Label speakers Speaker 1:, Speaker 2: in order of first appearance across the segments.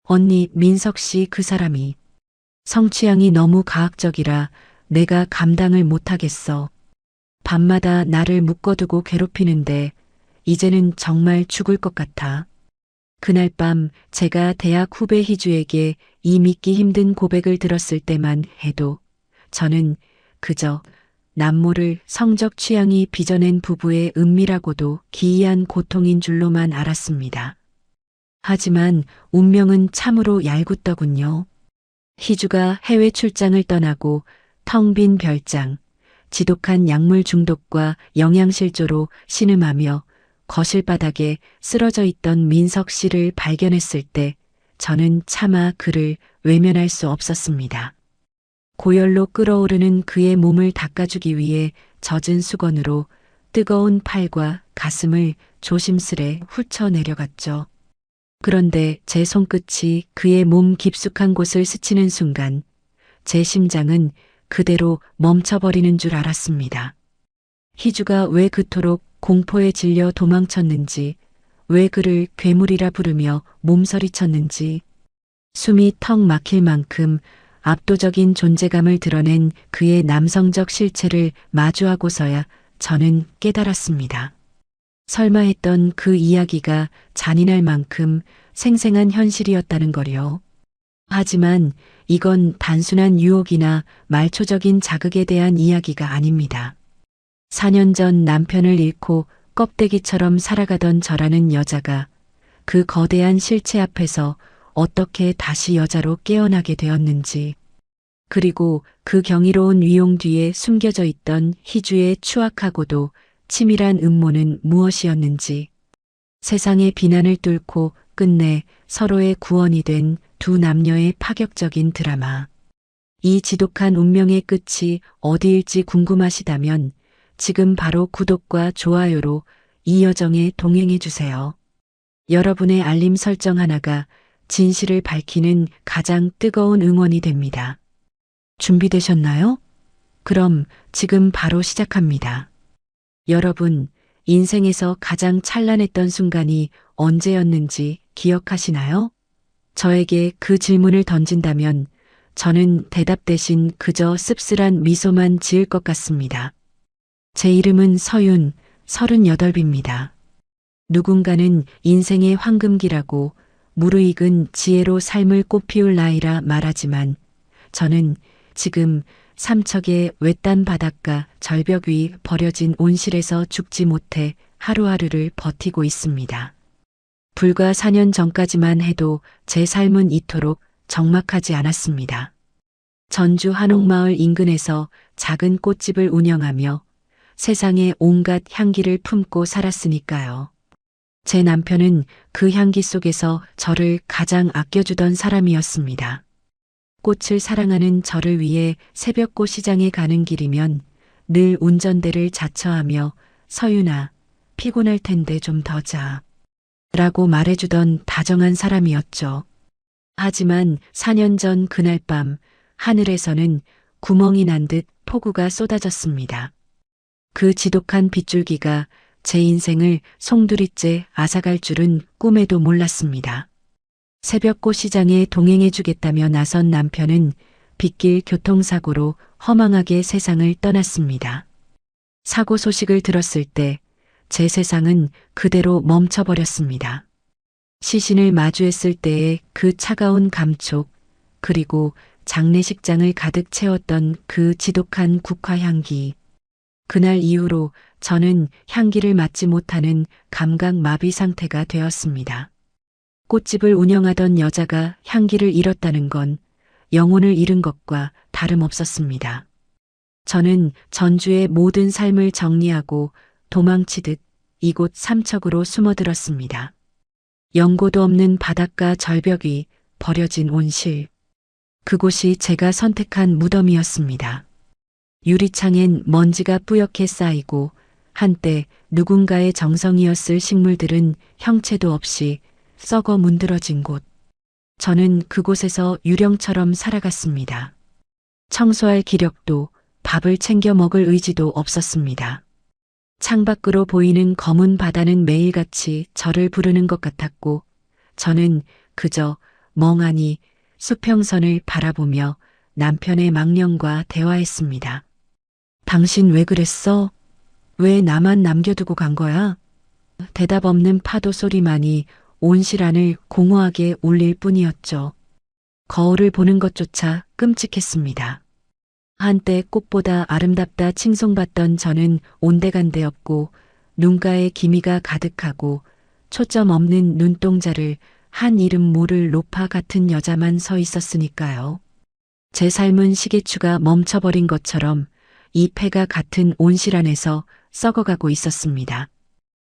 Speaker 1: 언니, 민석 씨 그 사람이 성취향이 너무 가학적이라 내가 감당을 못하겠어. 밤마다 나를 묶어두고 괴롭히는데 이제는 정말 죽을 것 같아. 그날 밤 제가 대학 후배 희주에게 이 믿기 힘든 고백을 들었을 때만 해도 저는 그저 남모를 성적 취향이 빚어낸 부부의 은밀하고도 기이한 고통인 줄로만 알았습니다. 하지만 운명은 참으로 얄궂더군요. 희주가 해외 출장을 떠나고 텅 빈 별장, 지독한 약물 중독과 영양실조로 신음하며 거실 바닥에 쓰러져 있던 민석 씨를 발견했을 때 저는 차마 그를 외면할 수 없었습니다. 고열로 끓어오르는 그의 몸을 닦아주기 위해 젖은 수건으로 뜨거운 팔과 가슴을 조심스레 훑쳐 내려갔죠. 그런데 제 손끝이 그의 몸 깊숙한 곳을 스치는 순간 제 심장은 그대로 멈춰버리는 줄 알았습니다. 희주가 왜 그토록 공포에 질려 도망쳤는지, 왜 그를 괴물이라 부르며 몸서리쳤는지, 숨이 턱 막힐 만큼 압도적인 존재감을 드러낸 그의 남성적 실체를 마주하고서야 저는 깨달았습니다. 설마 했던 그 이야기가 잔인할 만큼 생생한 현실이었다는 거요. 하지만 이건 단순한 유혹이나 말초적인 자극에 대한 이야기가 아닙니다. 4년 전 남편을 잃고 껍데기처럼 살아가던 저라는 여자가 그 거대한 실체 앞에서 어떻게 다시 여자로 깨어나게 되었는지, 그리고 그 경이로운 위용 뒤에 숨겨져 있던 희주의 추악하고도 치밀한 음모는 무엇이었는지, 세상의 비난을 뚫고 끝내 서로의 구원이 된 두 남녀의 파격적인 드라마. 이 지독한 운명의 끝이 어디일지 궁금하시다면 지금 바로 구독과 좋아요로 이 여정에 동행해 주세요. 여러분의 알림 설정 하나가 진실을 밝히는 가장 뜨거운 응원이 됩니다. 준비되셨나요? 그럼 지금 바로 시작합니다. 여러분, 인생에서 가장 찬란했던 순간이 언제였는지 기억하시나요? 저에게 그 질문을 던진다면 저는 대답 대신 그저 씁쓸한 미소만 지을 것 같습니다. 제 이름은 서윤, 38입니다. 누군가는 인생의 황금기라고 무르익은 지혜로 삶을 꽃피울 나이라 말하지만 저는 지금 삼척의 외딴 바닷가 절벽 위 버려진 온실에서 죽지 못해 하루하루를 버티고 있습니다. 불과 4년 전까지만 해도 제 삶은 이토록 적막하지 않았습니다. 전주 한옥마을 인근에서 작은 꽃집을 운영하며 세상의 온갖 향기를 품고 살았으니까요. 제 남편은 그 향기 속에서 저를 가장 아껴주던 사람이었습니다. 꽃을 사랑하는 저를 위해 새벽꽃 시장에 가는 길이면 늘 운전대를 자처하며 서윤아, 피곤할 텐데 좀 더 자. 라고 말해주던 다정한 사람이었죠. 하지만 4년 전 그날 밤 하늘에서는 구멍이 난 듯 폭우가 쏟아졌습니다. 그 지독한 빗줄기가 제 인생을 송두리째 앗아갈 줄은 꿈에도 몰랐습니다. 새벽꽃 시장에 동행해주겠다며 나선 남편은 빗길 교통사고로 허망하게 세상을 떠났습니다. 사고 소식을 들었을 때 제 세상은 그대로 멈춰버렸습니다. 시신을 마주했을 때의 그 차가운 감촉, 그리고 장례식장을 가득 채웠던 그 지독한 국화향기. 그날 이후로 저는 향기를 맡지 못하는 감각 마비 상태가 되었습니다. 꽃집을 운영하던 여자가 향기를 잃었다는 건 영혼을 잃은 것과 다름없었습니다. 저는 전주의 모든 삶을 정리하고 도망치듯 이곳 삼척으로 숨어들었습니다. 연고도 없는 바닷가 절벽 위 버려진 온실. 그곳이 제가 선택한 무덤이었습니다. 유리창엔 먼지가 뿌옇게 쌓이고 한때 누군가의 정성이었을 식물들은 형체도 없이 썩어 문드러진 곳. 저는 그곳에서 유령처럼 살아갔습니다. 청소할 기력도 밥을 챙겨 먹을 의지도 없었습니다. 창밖으로 보이는 검은 바다는 매일같이 저를 부르는 것 같았고 저는 그저 멍하니 수평선을 바라보며 남편의 망령과 대화했습니다. 당신 왜 그랬어? 왜 나만 남겨두고 간 거야? 대답 없는 파도 소리만이 온실안을 공허하게 울릴 뿐이었죠. 거울을 보는 것조차 끔찍했습니다. 한때 꽃보다 아름답다 칭송받던 저는 온데간데없고 눈가에 기미가 가득하고 초점 없는 눈동자를 한 이름 모를 로파 같은 여자만 서 있었으니까요. 제 삶은 시계추가 멈춰버린 것처럼 이 폐가 같은 온실 안에서 썩어가고 있었습니다.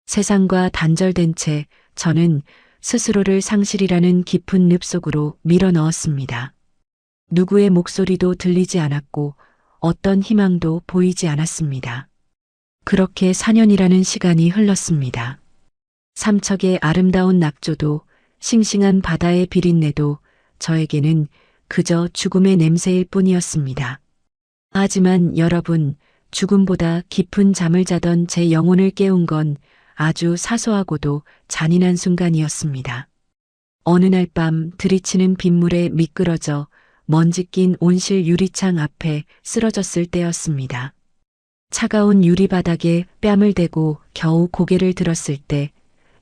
Speaker 1: 세상과 단절된 채 저는 스스로를 상실이라는 깊은 늪 속으로 밀어 넣었습니다. 누구의 목소리도 들리지 않았고 어떤 희망도 보이지 않았습니다. 그렇게 4년이라는 시간이 흘렀습니다. 삼척의 아름다운 낙조도 싱싱한 바다의 비린내도 저에게는 그저 죽음의 냄새일 뿐이었습니다. 하지만 여러분, 죽음보다 깊은 잠을 자던 제 영혼을 깨운 건 아주 사소하고도 잔인한 순간이었습니다. 어느 날 밤 들이치는 빗물에 미끄러져 먼지 낀 온실 유리창 앞에 쓰러졌을 때였습니다. 차가운 유리바닥에 뺨을 대고 겨우 고개를 들었을 때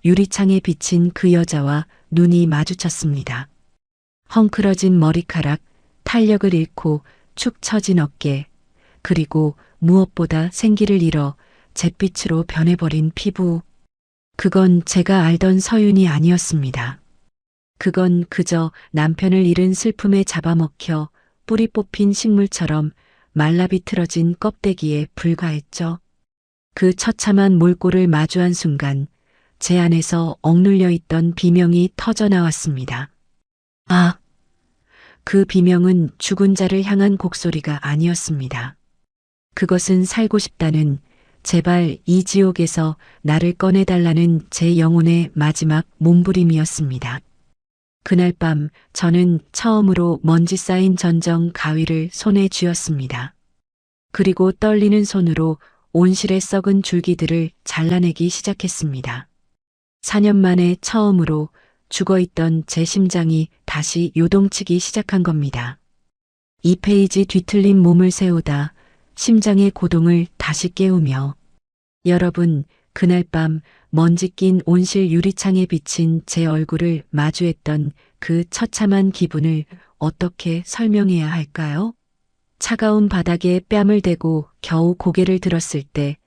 Speaker 1: 유리창에 비친 그 여자와 눈이 마주쳤습니다. 헝클어진 머리카락, 탄력을 잃고 축 처진 어깨, 그리고 무엇보다 생기를 잃어 잿빛으로 변해버린 피부. 그건 제가 알던 서윤이 아니었습니다. 그건 그저 남편을 잃은 슬픔에 잡아먹혀 뿌리 뽑힌 식물처럼 말라비틀어진 껍데기에 불과했죠. 그 처참한 몰골을 마주한 순간 제 안에서 억눌려 있던 비명이 터져나왔습니다. 아! 그 비명은 죽은 자를 향한 곡소리가 아니었습니다. 그것은 살고 싶다는, 제발 이 지옥에서 나를 꺼내달라는 제 영혼의 마지막 몸부림이었습니다. 그날 밤 저는 처음으로 먼지 쌓인 전정 가위를 손에 쥐었습니다. 그리고 떨리는 손으로 온실의 썩은 줄기들을 잘라내기 시작했습니다. 4년 만에 처음으로 죽어있던 제 심장이 다시 요동치기 시작한 겁니다. 2페이지 뒤틀린 몸을 세우다 심장의 고동을 다시 깨우며, 여러분, 그날 밤 먼지 낀 온실 유리창에 비친 제 얼굴을 마주했던 그 처참한 기분을 어떻게 설명해야 할까요? 차가운 바닥에 뺨을 대고 겨우 고개를 들었을 때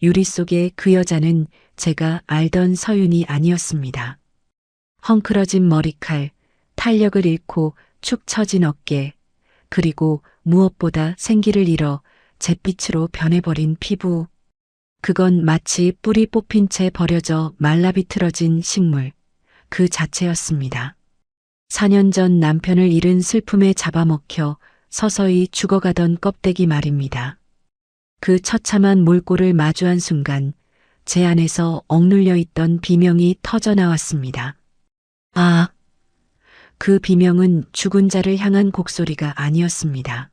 Speaker 1: 유리 속의 그 여자는 제가 알던 서윤이 아니었습니다. 헝클어진 머리칼, 탄력을 잃고 축 처진 어깨, 그리고 무엇보다 생기를 잃어 잿빛으로 변해버린 피부. 그건 마치 뿌리 뽑힌 채 버려져 말라비틀어진 식물, 그 자체였습니다. 4년 전 남편을 잃은 슬픔에 잡아먹혀 서서히 죽어가던 껍데기 말입니다. 그 처참한 몰골을 마주한 순간 제 안에서 억눌려 있던 비명이 터져나왔습니다. 아! 그 비명은 죽은 자를 향한 곡소리가 아니었습니다.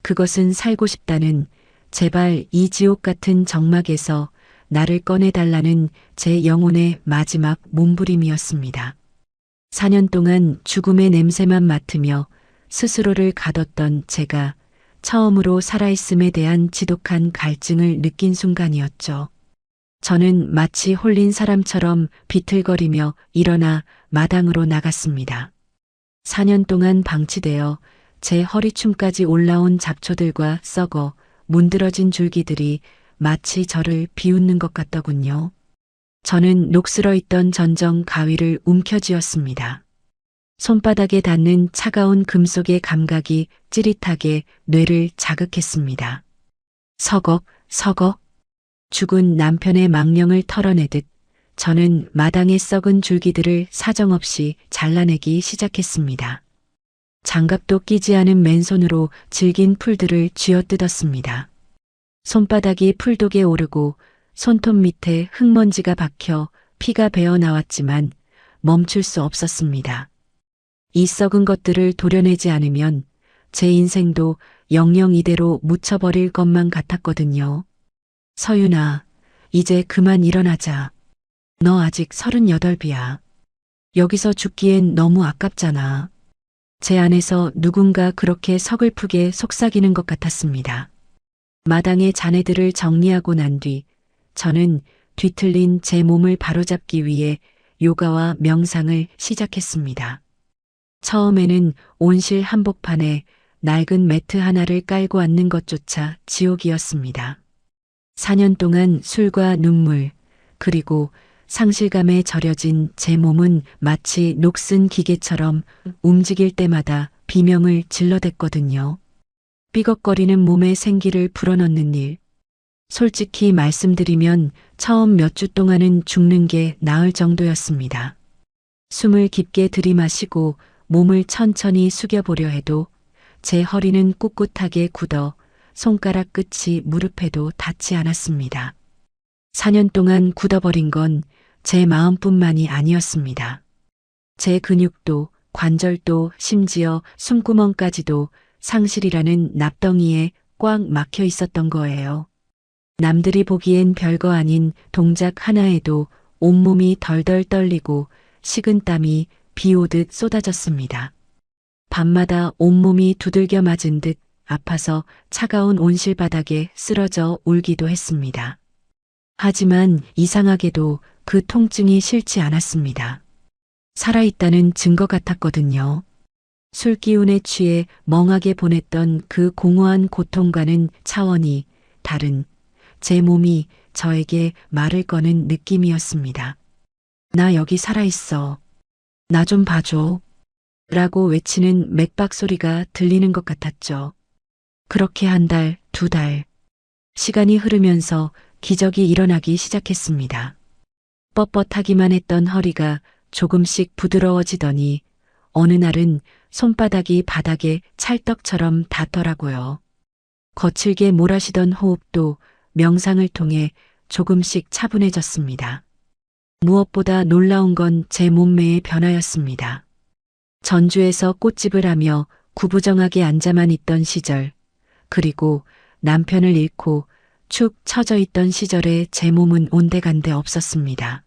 Speaker 1: 그것은 살고 싶다는, 제발 이 지옥 같은 정막에서 나를 꺼내달라는 제 영혼의 마지막 몸부림이었습니다. 4년 동안 죽음의 냄새만 맡으며 스스로를 가뒀던 제가 처음으로 살아있음에 대한 지독한 갈증을 느낀 순간이었죠. 저는 마치 홀린 사람처럼 비틀거리며 일어나 마당으로 나갔습니다. 4년 동안 방치되어 제 허리춤까지 올라온 잡초들과 썩어 문드러진 줄기들이 마치 저를 비웃는 것 같더군요. 저는 녹슬어 있던 전정 가위를 움켜쥐었습니다. 손바닥에 닿는 차가운 금속의 감각이 찌릿하게 뇌를 자극했습니다. 서걱, 서걱. 죽은 남편의 망령을 털어내듯 저는 마당의 썩은 줄기들을 사정없이 잘라내기 시작했습니다. 장갑도 끼지 않은 맨손으로 질긴 풀들을 쥐어뜯었습니다. 손바닥이 풀독에 오르고 손톱 밑에 흙먼지가 박혀 피가 배어 나왔지만 멈출 수 없었습니다. 이 썩은 것들을 도려내지 않으면 제 인생도 영영 이대로 묻혀버릴 것만 같았거든요. 서윤아, 이제 그만 일어나자. 너 아직 38이야. 여기서 죽기엔 너무 아깝잖아. 제 안에서 누군가 그렇게 서글프게 속삭이는 것 같았습니다. 마당의 잔해들을 정리하고 난 뒤 저는 뒤틀린 제 몸을 바로잡기 위해 요가와 명상을 시작했습니다. 처음에는 온실 한복판에 낡은 매트 하나를 깔고 앉는 것조차 지옥이었습니다. 4년 동안 술과 눈물, 그리고 상실감에 절여진 제 몸은 마치 녹슨 기계처럼 움직일 때마다 비명을 질러댔거든요. 삐걱거리는 몸에 생기를 불어넣는 일. 솔직히 말씀드리면 처음 몇 주 동안은 죽는 게 나을 정도였습니다. 숨을 깊게 들이마시고 몸을 천천히 숙여보려 해도 제 허리는 꿋꿋하게 굳어 손가락 끝이 무릎에도 닿지 않았습니다. 4년 동안 굳어버린 건 제 마음뿐만이 아니었습니다. 제 근육도, 관절도, 심지어 숨구멍까지도 상실이라는 납덩이에 꽉 막혀 있었던 거예요. 남들이 보기엔 별거 아닌 동작 하나에도 온몸이 덜덜 떨리고 식은땀이 비 오듯 쏟아졌습니다. 밤마다 온몸이 두들겨 맞은 듯 아파서 차가운 온실바닥에 쓰러져 울기도 했습니다. 하지만 이상하게도 그 통증이 싫지 않았습니다. 살아있다는 증거 같았거든요. 술 기운에 취해 멍하게 보냈던 그 공허한 고통과는 차원이 다른 제 몸이 저에게 말을 거는 느낌이었습니다. 나 여기 살아있어. 나 좀 봐줘. 라고 외치는 맥박 소리가 들리는 것 같았죠. 그렇게 한 달, 두 달. 시간이 흐르면서 기적이 일어나기 시작했습니다. 뻣뻣하기만 했던 허리가 조금씩 부드러워지더니 어느 날은 손바닥이 바닥에 찰떡처럼 닿더라고요. 거칠게 몰아쉬던 호흡도 명상을 통해 조금씩 차분해졌습니다. 무엇보다 놀라운 건 제 몸매의 변화였습니다. 전주에서 꽃집을 하며 구부정하게 앉아만 있던 시절, 그리고 남편을 잃고 축 처져 있던 시절에 제 몸은 온데간데 없었습니다.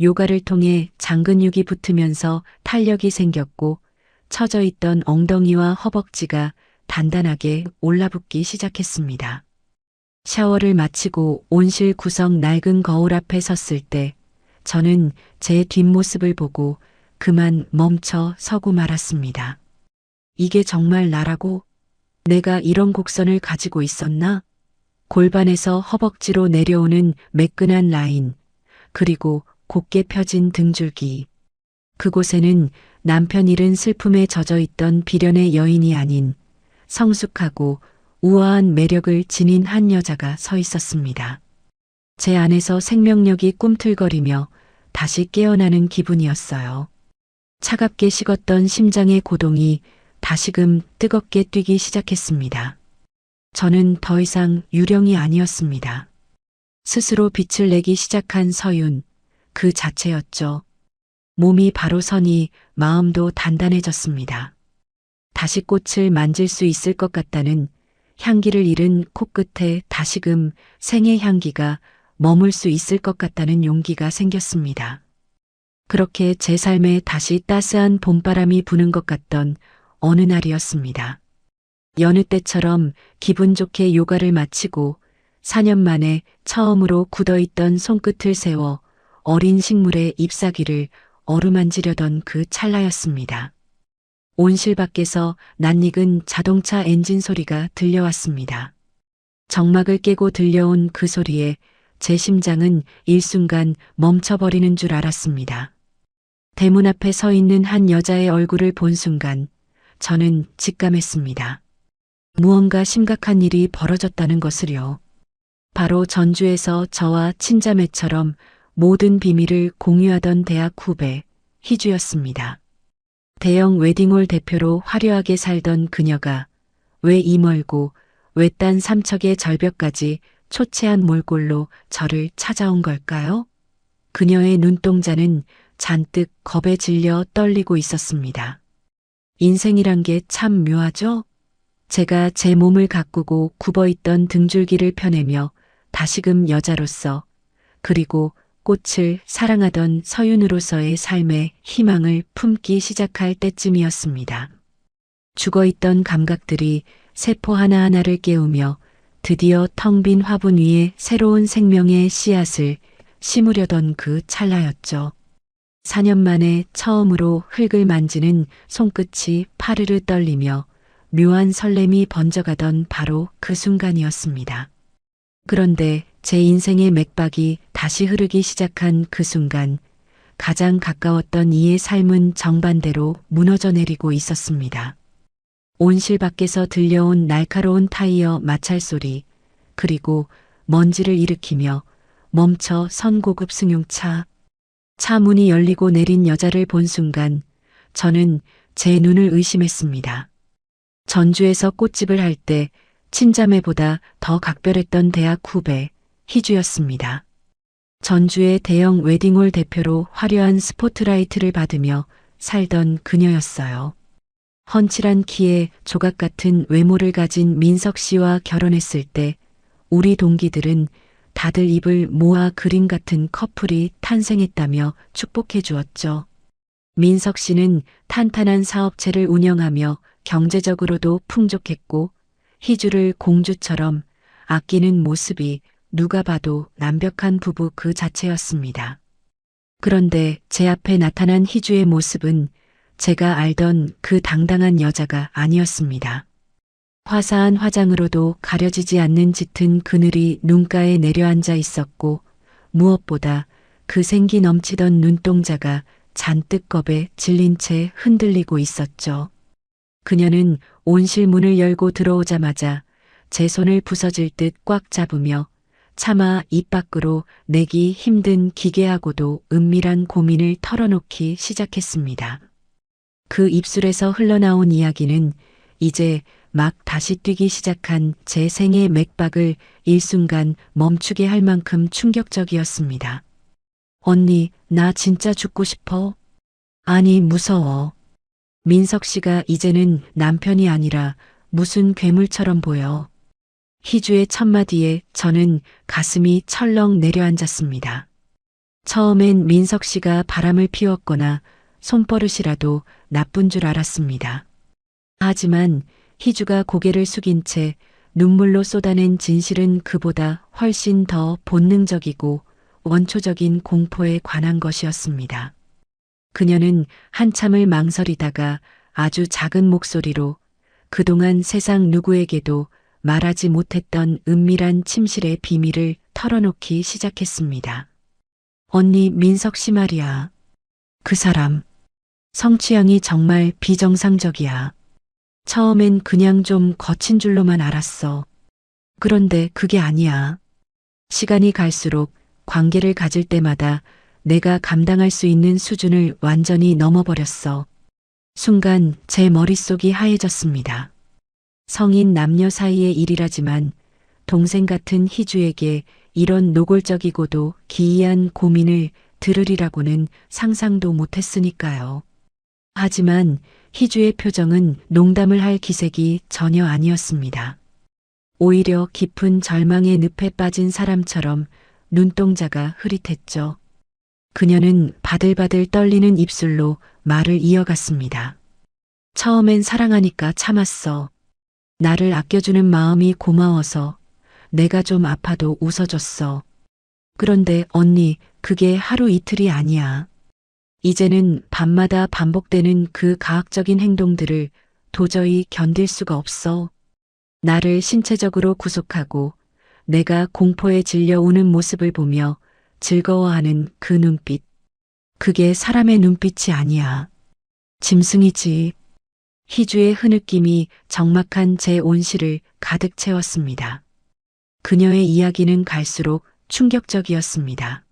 Speaker 1: 요가를 통해 장근육이 붙으면서 탄력이 생겼고 처져 있던 엉덩이와 허벅지가 단단하게 올라붙기 시작했습니다. 샤워를 마치고 온실 구석 낡은 거울 앞에 섰을 때 저는 제 뒷모습을 보고 그만 멈춰 서고 말았습니다. 이게 정말 나라고? 내가 이런 곡선을 가지고 있었나? 골반에서 허벅지로 내려오는 매끈한 라인, 그리고 곧게 펴진 등줄기. 그곳에는 남편 잃은 슬픔에 젖어 있던 비련의 여인이 아닌 성숙하고 우아한 매력을 지닌 한 여자가 서 있었습니다. 제 안에서 생명력이 꿈틀거리며 다시 깨어나는 기분이었어요. 차갑게 식었던 심장의 고동이 다시금 뜨겁게 뛰기 시작했습니다. 저는 더 이상 유령이 아니었습니다. 스스로 빛을 내기 시작한 서윤, 그 자체였죠. 몸이 바로 서니 마음도 단단해졌습니다. 다시 꽃을 만질 수 있을 것 같다는 향기를 잃은 코끝에 다시금 생의 향기가 머물 수 있을 것 같다는 용기가 생겼습니다. 그렇게 제 삶에 다시 따스한 봄바람이 부는 것 같던 어느 날이었습니다. 여느 때처럼 기분 좋게 요가를 마치고 4년 만에 처음으로 굳어있던 손끝을 세워 어린 식물의 잎사귀를 어루만지려던 그 찰나였습니다. 온실 밖에서 낯익은 자동차 엔진 소리가 들려왔습니다. 정막을 깨고 들려온 그 소리에 제 심장은 일순간 멈춰버리는 줄 알았습니다. 대문 앞에 서 있는 한 여자의 얼굴을 본 순간 저는 직감했습니다. 무언가 심각한 일이 벌어졌다는 것을요. 바로 전주에서 저와 친자매처럼 모든 비밀을 공유하던 대학 후배 희주였습니다. 대형 웨딩홀 대표로 화려하게 살던 그녀가 왜 이 멀고 외딴 삼척의 절벽까지 초췌한 몰골로 저를 찾아온 걸까요? 그녀의 눈동자는 잔뜩 겁에 질려 떨리고 있었습니다. 인생이란 게 참 묘하죠? 제가 제 몸을 가꾸고 굽어있던 등줄기를 펴내며 다시금 여자로서, 그리고 꽃을 사랑하던 서윤으로서의 삶에 희망을 품기 시작할 때쯤이었습니다. 죽어있던 감각들이 세포 하나하나를 깨우며 드디어 텅 빈 화분 위에 새로운 생명의 씨앗을 심으려던 그 찰나였죠. 4년 만에 처음으로 흙을 만지는 손끝이 파르르 떨리며 묘한 설렘이 번져가던 바로 그 순간이었습니다. 그런데 제 인생의 맥박이 다시 흐르기 시작한 그 순간, 가장 가까웠던 이의 삶은 정반대로 무너져 내리고 있었습니다. 온실 밖에서 들려온 날카로운 타이어 마찰 소리, 그리고 먼지를 일으키며 멈춰 선 고급 승용차. 차 문이 열리고 내린 여자를 본 순간 저는 제 눈을 의심했습니다. 전주에서 꽃집을 할 때 친자매보다 더 각별했던 대학 후배 희주였습니다. 전주의 대형 웨딩홀 대표로 화려한 스포트라이트를 받으며 살던 그녀였어요. 훤칠한 키에 조각 같은 외모를 가진 민석 씨와 결혼했을 때 우리 동기들은 다들 입을 모아 그림 같은 커플이 탄생했다며 축복해 주었죠. 민석 씨는 탄탄한 사업체를 운영하며 경제적으로도 풍족했고 희주를 공주처럼 아끼는 모습이 누가 봐도 완벽한 부부 그 자체였습니다. 그런데 제 앞에 나타난 희주의 모습은 제가 알던 그 당당한 여자가 아니었습니다. 화사한 화장으로도 가려지지 않는 짙은 그늘이 눈가에 내려앉아 있었고 무엇보다 그 생기 넘치던 눈동자가 잔뜩 겁에 질린 채 흔들리고 있었죠. 그녀는 온실 문을 열고 들어오자마자 제 손을 부서질 듯 꽉 잡으며 차마 입 밖으로 내기 힘든 기괴하고도 은밀한 고민을 털어놓기 시작했습니다. 그 입술에서 흘러나온 이야기는 이제 막 다시 뛰기 시작한 제 생의 맥박을 일순간 멈추게 할 만큼 충격적이었습니다. 언니, 나 진짜 죽고 싶어. 아니, 무서워. 민석 씨가 이제는 남편이 아니라 무슨 괴물처럼 보여. 희주의 첫마디에 저는 가슴이 철렁 내려앉았습니다. 처음엔 민석 씨가 바람을 피웠거나 손버릇이라도 나쁜 줄 알았습니다. 하지만 희주가 고개를 숙인 채 눈물로 쏟아낸 진실은 그보다 훨씬 더 본능적이고 원초적인 공포에 관한 것이었습니다. 그녀는 한참을 망설이다가 아주 작은 목소리로 그동안 세상 누구에게도 말하지 못했던 은밀한 침실의 비밀을 털어놓기 시작했습니다. 언니, 민석 씨 말이야. 그 사람, 성취향이 정말 비정상적이야. 처음엔 그냥 좀 거친 줄로만 알았어. 그런데 그게 아니야. 시간이 갈수록 관계를 가질 때마다 내가 감당할 수 있는 수준을 완전히 넘어버렸어. 순간 제 머릿속이 하얘졌습니다. 성인 남녀 사이의 일이라지만 동생 같은 희주에게 이런 노골적이고도 기이한 고민을 들으리라고는 상상도 못했으니까요. 하지만 희주의 표정은 농담을 할 기색이 전혀 아니었습니다. 오히려 깊은 절망의 늪에 빠진 사람처럼 눈동자가 흐릿했죠. 그녀는 바들바들 떨리는 입술로 말을 이어갔습니다. 처음엔 사랑하니까 참았어. 나를 아껴주는 마음이 고마워서 내가 좀 아파도 웃어줬어. 그런데 언니, 그게 하루 이틀이 아니야. 이제는 밤마다 반복되는 그 가학적인 행동들을 도저히 견딜 수가 없어. 나를 신체적으로 구속하고 내가 공포에 질려 우는 모습을 보며 즐거워하는 그 눈빛. 그게 사람의 눈빛이 아니야. 짐승이지. 희주의 흐느낌이 적막한 제 온실을 가득 채웠습니다. 그녀의 이야기는 갈수록 충격적이었습니다.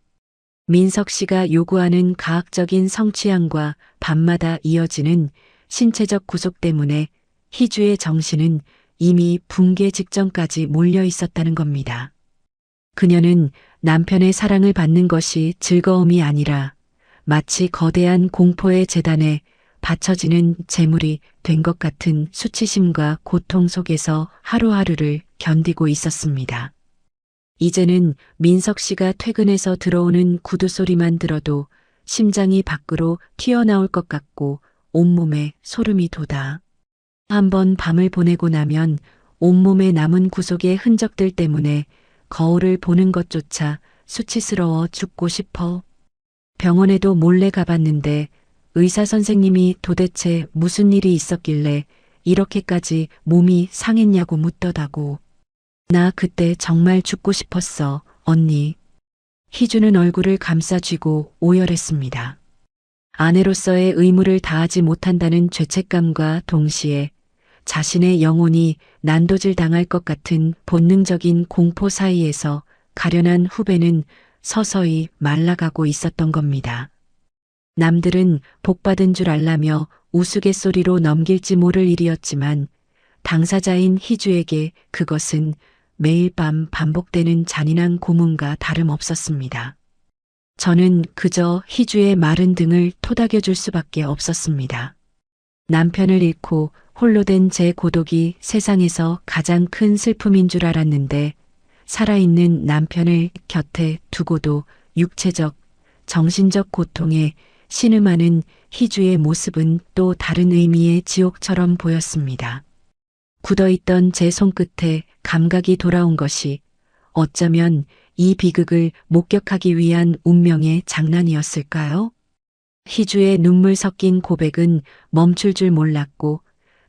Speaker 1: 민석 씨가 요구하는 가학적인 성취향과 밤마다 이어지는 신체적 구속 때문에 희주의 정신은 이미 붕괴 직전까지 몰려 있었다는 겁니다. 그녀는 남편의 사랑을 받는 것이 즐거움이 아니라 마치 거대한 공포의 재단에 받쳐지는 재물이 된 것 같은 수치심과 고통 속에서 하루하루를 견디고 있었습니다. 이제는 민석 씨가 퇴근해서 들어오는 구두 소리만 들어도 심장이 밖으로 튀어나올 것 같고 온몸에 소름이 돋아. 한번 밤을 보내고 나면 온몸에 남은 구속의 흔적들 때문에 거울을 보는 것조차 수치스러워 죽고 싶어. 병원에도 몰래 가봤는데 의사 선생님이 도대체 무슨 일이 있었길래 이렇게까지 몸이 상했냐고 묻더라고. 나 그때 정말 죽고 싶었어, 언니. 희주는 얼굴을 감싸쥐고 오열했습니다. 아내로서의 의무를 다하지 못한다는 죄책감과 동시에 자신의 영혼이 난도질 당할 것 같은 본능적인 공포 사이에서 가련한 후배는 서서히 말라가고 있었던 겁니다. 남들은 복받은 줄 알라며 우스갯소리로 넘길지 모를 일이었지만 당사자인 희주에게 그것은 매일 밤 반복되는 잔인한 고문과 다름없었습니다. 저는 그저 희주의 마른 등을 토닥여줄 수밖에 없었습니다. 남편을 잃고 홀로 된 제 고독이 세상에서 가장 큰 슬픔인 줄 알았는데 살아있는 남편을 곁에 두고도 육체적, 정신적 고통에 신음하는 희주의 모습은 또 다른 의미의 지옥처럼 보였습니다. 굳어있던 제 손끝에 감각이 돌아온 것이 어쩌면 이 비극을 목격하기 위한 운명의 장난이었을까요? 희주의 눈물 섞인 고백은 멈출 줄 몰랐고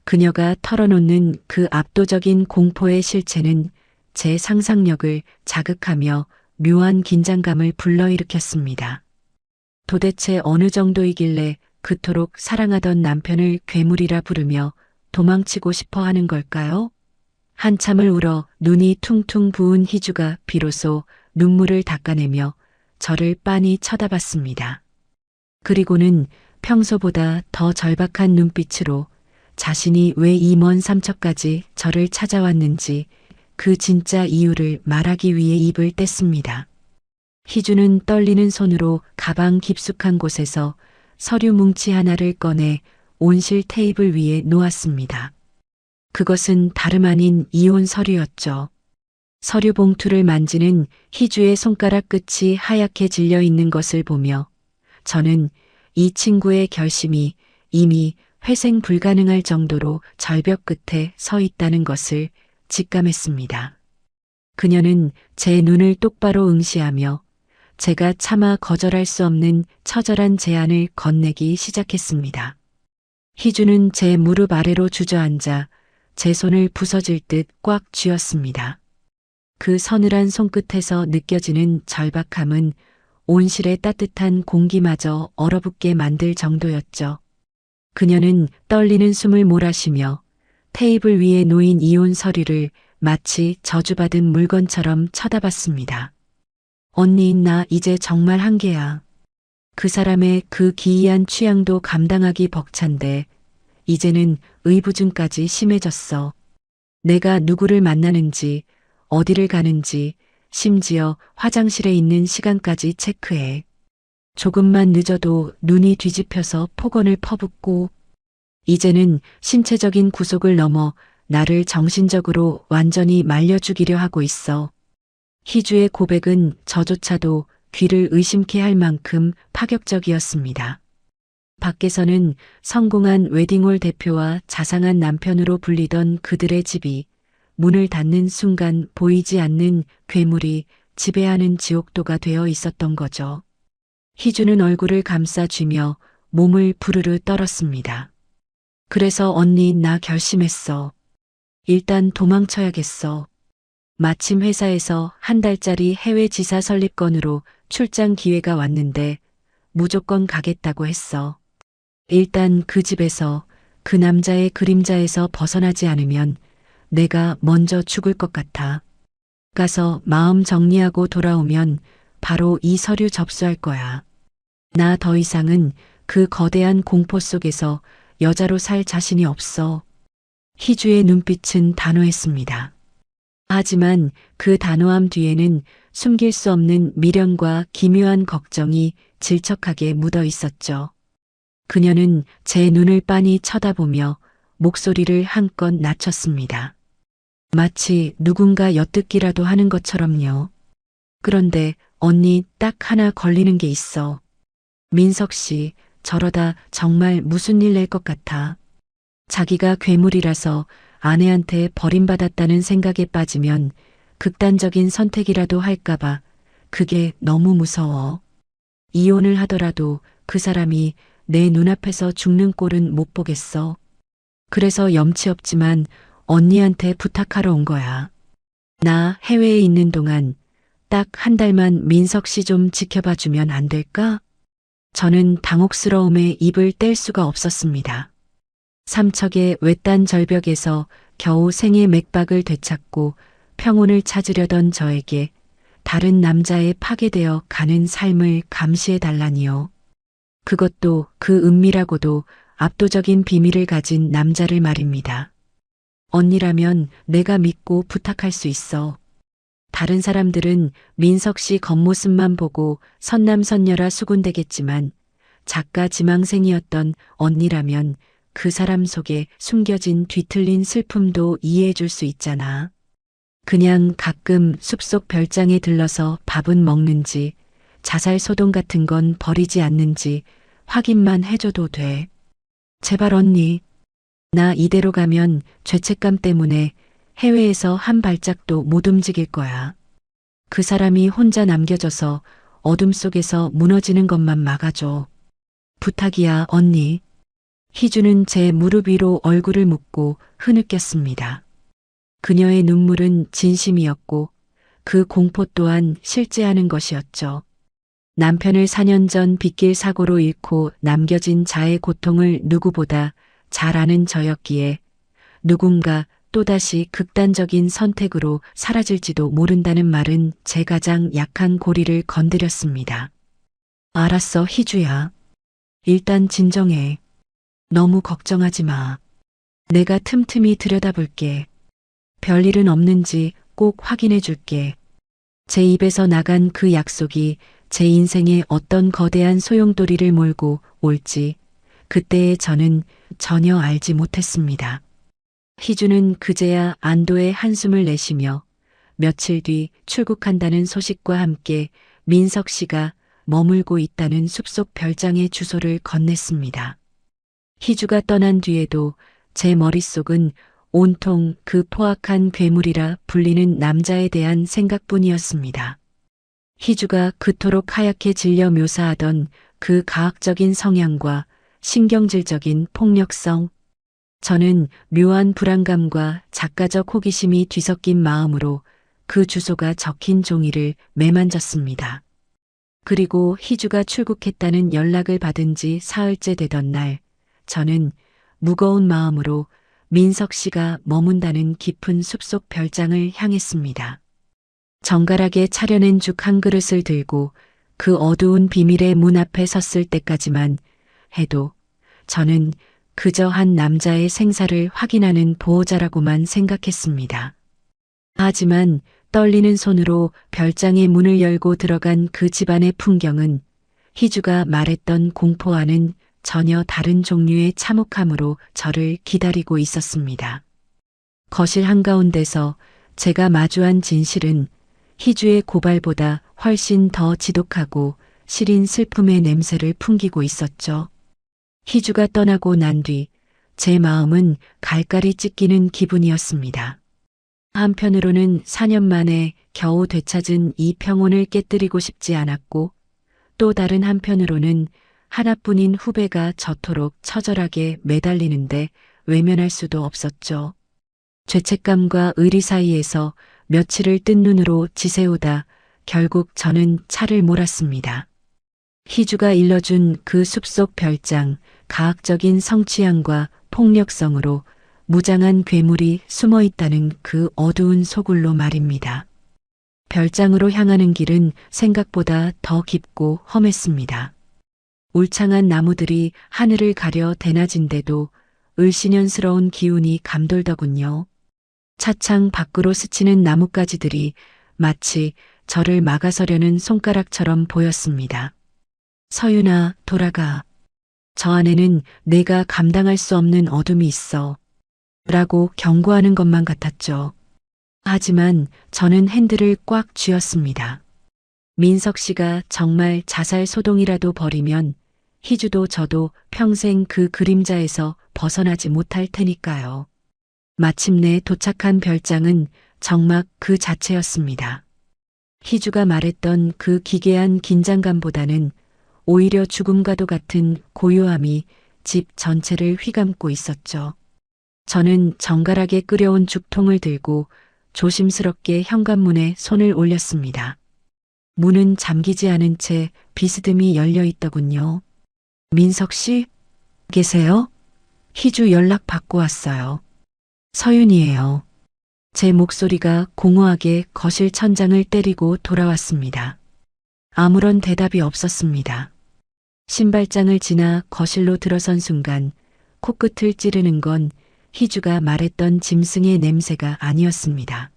Speaker 1: 그녀가 털어놓는 그 압도적인 공포의 실체는 제 상상력을 자극하며 묘한 긴장감을 불러일으켰습니다. 도대체 어느 정도이길래 그토록 사랑하던 남편을 괴물이라 부르며 도망치고 싶어 하는 걸까요? 한참을 울어 눈이 퉁퉁 부은 희주가 비로소 눈물을 닦아내며 저를 빤히 쳐다봤습니다. 그리고는 평소보다 더 절박한 눈빛으로 자신이 왜 이 먼 삼척까지 저를 찾아왔는지 그 진짜 이유를 말하기 위해 입을 뗐습니다. 희주는 떨리는 손으로 가방 깊숙한 곳에서 서류 뭉치 하나를 꺼내 온실 테이블 위에 놓았습니다. 그것은 다름 아닌 이혼 서류였죠. 서류 봉투를 만지는 희주의 손가락 끝이 하얗게 질려 있는 것을 보며 저는 이 친구의 결심이 이미 회생 불가능할 정도로 절벽 끝에 서 있다는 것을 직감했습니다. 그녀는 제 눈을 똑바로 응시하며 제가 차마 거절할 수 없는 처절한 제안을 건네기 시작했습니다. 희주는 제 무릎 아래로 주저앉아 제 손을 부서질 듯 꽉 쥐었습니다. 그 서늘한 손끝에서 느껴지는 절박함은 온실의 따뜻한 공기마저 얼어붙게 만들 정도였죠. 그녀는 떨리는 숨을 몰아쉬며 테이블 위에 놓인 이혼 서류를 마치 저주받은 물건처럼 쳐다봤습니다. 언니, 나 이제 정말 한계야. 그 사람의 그 기이한 취향도 감당하기 벅찬데 이제는 의부증까지 심해졌어. 내가 누구를 만나는지, 어디를 가는지, 심지어 화장실에 있는 시간까지 체크해. 조금만 늦어도 눈이 뒤집혀서 폭언을 퍼붓고 이제는 신체적인 구속을 넘어 나를 정신적으로 완전히 말려죽이려 하고 있어. 희주의 고백은 저조차도 귀를 의심케 할 만큼 파격적이었습니다. 밖에서는 성공한 웨딩홀 대표와 자상한 남편으로 불리던 그들의 집이 문을 닫는 순간 보이지 않는 괴물이 지배하는 지옥도가 되어 있었던 거죠. 희주는 얼굴을 감싸쥐며 몸을 부르르 떨었습니다. 그래서 언니, 나 결심했어. 일단 도망쳐야겠어. 마침 회사에서 한 달짜리 해외 지사 설립건으로 출장 기회가 왔는데 무조건 가겠다고 했어. 일단 그 집에서 그 남자의 그림자에서 벗어나지 않으면 내가 먼저 죽을 것 같아. 가서 마음 정리하고 돌아오면 바로 이 서류 접수할 거야. 나 더 이상은 그 거대한 공포 속에서 여자로 살 자신이 없어. 희주의 눈빛은 단호했습니다. 하지만 그 단호함 뒤에는 숨길 수 없는 미련과 기묘한 걱정이 질척하게 묻어 있었죠. 그녀는 제 눈을 빤히 쳐다보며 목소리를 한껏 낮췄습니다. 마치 누군가 엿듣기라도 하는 것처럼요. 그런데 언니 딱 하나 걸리는 게 있어. 민석 씨, 저러다 정말 무슨 일 낼 것 같아. 자기가 괴물이라서 아내한테 버림받았다는 생각에 빠지면 극단적인 선택이라도 할까봐 그게 너무 무서워. 이혼을 하더라도 그 사람이 내 눈앞에서 죽는 꼴은 못 보겠어. 그래서 염치 없지만 언니한테 부탁하러 온 거야. 나 해외에 있는 동안 딱 한 달만 민석 씨 좀 지켜봐 주면 안 될까? 저는 당혹스러움에 입을 뗄 수가 없었습니다. 삼척의 외딴 절벽에서 겨우 생의 맥박을 되찾고 평온을 찾으려던 저에게 다른 남자에 파괴되어 가는 삶을 감시해 달라니요. 그것도 그 은밀하고도 압도적인 비밀을 가진 남자를 말입니다. 언니라면 내가 믿고 부탁할 수 있어. 다른 사람들은 민석 씨 겉모습만 보고 선남선녀라 수군대겠지만 작가 지망생이었던 언니라면 그 사람 속에 숨겨진 뒤틀린 슬픔도 이해해 줄 수 있잖아. 그냥 가끔 숲속 별장에 들러서 밥은 먹는지 자살 소동 같은 건 버리지 않는지 확인만 해줘도 돼. 제발 언니. 나 이대로 가면 죄책감 때문에 해외에서 한 발짝도 못 움직일 거야. 그 사람이 혼자 남겨져서 어둠 속에서 무너지는 것만 막아줘. 부탁이야, 언니. 희주는 제 무릎 위로 얼굴을 묻고 흐느꼈습니다. 그녀의 눈물은 진심이었고 그 공포 또한 실제하는 것이었죠. 남편을 4년 전 빗길 사고로 잃고 남겨진 자의 고통을 누구보다 잘 아는 저였기에 누군가 또다시 극단적인 선택으로 사라질지도 모른다는 말은 제 가장 약한 고리를 건드렸습니다. 알았어, 희주야. 일단 진정해. 너무 걱정하지 마. 내가 틈틈이 들여다볼게. 별일은 없는지 꼭 확인해 줄게. 제 입에서 나간 그 약속이 제 인생에 어떤 거대한 소용돌이를 몰고 올지 그때의 저는 전혀 알지 못했습니다. 희주는 그제야 안도의 한숨을 내쉬며 며칠 뒤 출국한다는 소식과 함께 민석 씨가 머물고 있다는 숲속 별장의 주소를 건넸습니다. 희주가 떠난 뒤에도 제 머릿속은 온통 그 포악한 괴물이라 불리는 남자에 대한 생각뿐이었습니다. 희주가 그토록 하얗게 질려 묘사하던 그 가학적인 성향과 신경질적인 폭력성, 저는 묘한 불안감과 작가적 호기심이 뒤섞인 마음으로 그 주소가 적힌 종이를 매만졌습니다. 그리고 희주가 출국했다는 연락을 받은 지 사흘째 되던 날, 저는 무거운 마음으로 민석 씨가 머문다는 깊은 숲속 별장을 향했습니다. 정갈하게 차려낸 죽 한 그릇을 들고 그 어두운 비밀의 문 앞에 섰을 때까지만 해도 저는 그저 한 남자의 생사를 확인하는 보호자라고만 생각했습니다. 하지만 떨리는 손으로 별장의 문을 열고 들어간 그 집안의 풍경은 희주가 말했던 공포와는 전혀 다른 종류의 참혹함으로 저를 기다리고 있었습니다. 거실 한가운데서 제가 마주한 진실은 희주의 고발보다 훨씬 더 지독하고 시린 슬픔의 냄새를 풍기고 있었죠. 희주가 떠나고 난 뒤 제 마음은 갈갈이 찢기는 기분이었습니다. 한편으로는 4년 만에 겨우 되찾은 이 평온을 깨뜨리고 싶지 않았고 또 다른 한편으로는 하나뿐인 후배가 저토록 처절하게 매달리는데 외면할 수도 없었죠. 죄책감과 의리 사이에서 며칠을 뜬 눈으로 지새우다 결국 저는 차를 몰았습니다. 희주가 일러준 그 숲속 별장, 가학적인 성취향과 폭력성으로 무장한 괴물이 숨어 있다는 그 어두운 소굴로 말입니다. 별장으로 향하는 길은 생각보다 더 깊고 험했습니다. 울창한 나무들이 하늘을 가려 대낮인데도 을씨년스러운 기운이 감돌더군요. 차창 밖으로 스치는 나뭇가지들이 마치 저를 막아서려는 손가락처럼 보였습니다. 서윤아, 돌아가. 저 안에는 내가 감당할 수 없는 어둠이 있어. 라고 경고하는 것만 같았죠. 하지만 저는 핸들을 꽉 쥐었습니다. 민석 씨가 정말 자살 소동이라도 벌이면 희주도 저도 평생 그 그림자에서 벗어나지 못할 테니까요. 마침내 도착한 별장은 정막 그 자체였습니다. 희주가 말했던 그 기괴한 긴장감보다는 오히려 죽음과도 같은 고요함이 집 전체를 휘감고 있었죠. 저는 정갈하게 끓여온 죽통을 들고 조심스럽게 현관문에 손을 올렸습니다. 문은 잠기지 않은 채 비스듬히 열려 있더군요. 민석 씨, 계세요? 희주 연락 받고 왔어요. 서윤이에요. 제 목소리가 공허하게 거실 천장을 때리고 돌아왔습니다. 아무런 대답이 없었습니다. 신발장을 지나 거실로 들어선 순간 코끝을 찌르는 건 희주가 말했던 짐승의 냄새가 아니었습니다.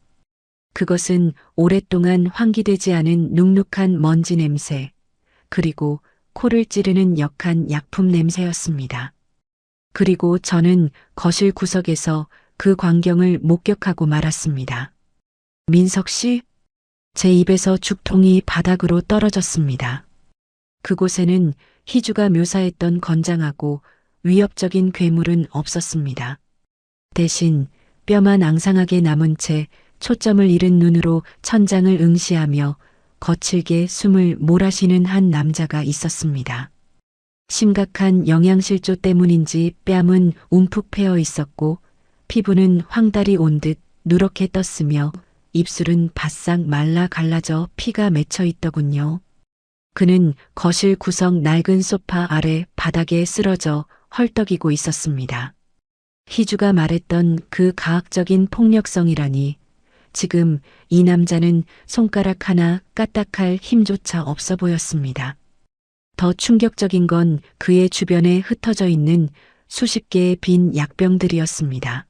Speaker 1: 그것은 오랫동안 환기되지 않은 눅눅한 먼지 냄새, 그리고 코를 찌르는 역한 약품 냄새였습니다. 그리고 저는 거실 구석에서 그 광경을 목격하고 말았습니다. 민석 씨? 제 입에서 죽통이 바닥으로 떨어졌습니다. 그곳에는 희주가 묘사했던 건장하고 위협적인 괴물은 없었습니다. 대신 뼈만 앙상하게 남은 채 초점을 잃은 눈으로 천장을 응시하며 거칠게 숨을 몰아쉬는 한 남자가 있었습니다. 심각한 영양실조 때문인지 뺨은 움푹 패어 있었고 피부는 황달이 온 듯 누렇게 떴으며 입술은 바싹 말라 갈라져 피가 맺혀 있더군요. 그는 거실 구석 낡은 소파 아래 바닥에 쓰러져 헐떡이고 있었습니다. 희주가 말했던 그 가학적인 폭력성이라니 지금 이 남자는 손가락 하나 까딱할 힘조차 없어 보였습니다. 더 충격적인 건 그의 주변에 흩어져 있는 수십 개의 빈 약병들이었습니다.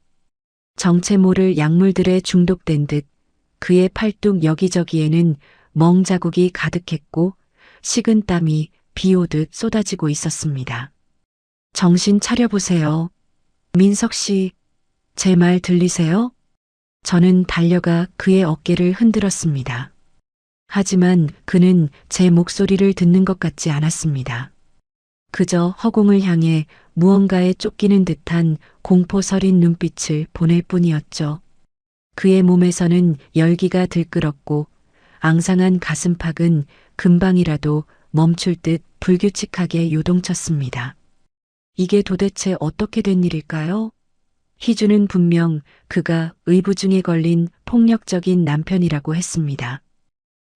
Speaker 1: 정체 모를 약물들에 중독된 듯 그의 팔뚝 여기저기에는 멍 자국이 가득했고 식은 땀이 비 오듯 쏟아지고 있었습니다. 정신 차려보세요. 민석 씨, 제 말 들리세요? 저는 달려가 그의 어깨를 흔들었습니다. 하지만 그는 제 목소리를 듣는 것 같지 않았습니다. 그저 허공을 향해 무언가에 쫓기는 듯한 공포서린 눈빛을 보낼 뿐이었죠. 그의 몸에서는 열기가 들끓었고 앙상한 가슴팍은 금방이라도 멈출 듯 불규칙하게 요동쳤습니다. 이게 도대체 어떻게 된 일일까요? 희주는 분명 그가 의부중에 걸린 폭력적인 남편이라고 했습니다.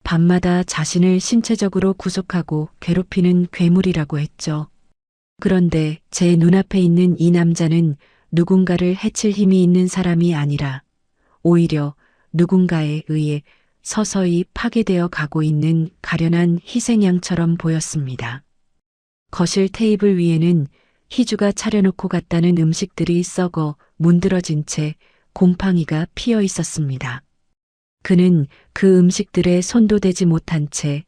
Speaker 1: 밤마다 자신을 신체적으로 구속하고 괴롭히는 괴물이라고 했죠. 그런데 제 눈앞에 있는 이 남자는 누군가를 해칠 힘이 있는 사람이 아니라 오히려 누군가에 의해 서서히 파괴되어 가고 있는 가련한 희생양처럼 보였습니다. 거실 테이블 위에는 희주가 차려놓고 갔다는 음식들이 썩어 문드러진 채 곰팡이가 피어 있었습니다. 그는 그 음식들에 손도 대지 못한 채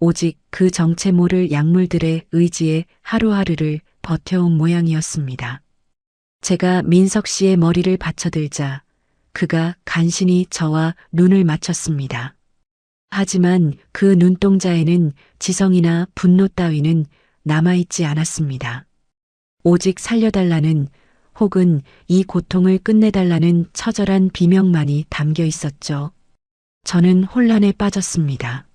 Speaker 1: 오직 그 정체 모를 약물들의 의지에 하루하루를 버텨온 모양이었습니다. 제가 민석 씨의 머리를 받쳐들자 그가 간신히 저와 눈을 맞췄습니다. 하지만 그 눈동자에는 지성이나 분노 따위는 남아있지 않았습니다. 오직 살려달라는 혹은 이 고통을 끝내달라는 처절한 비명만이 담겨 있었죠. 저는 혼란에 빠졌습니다.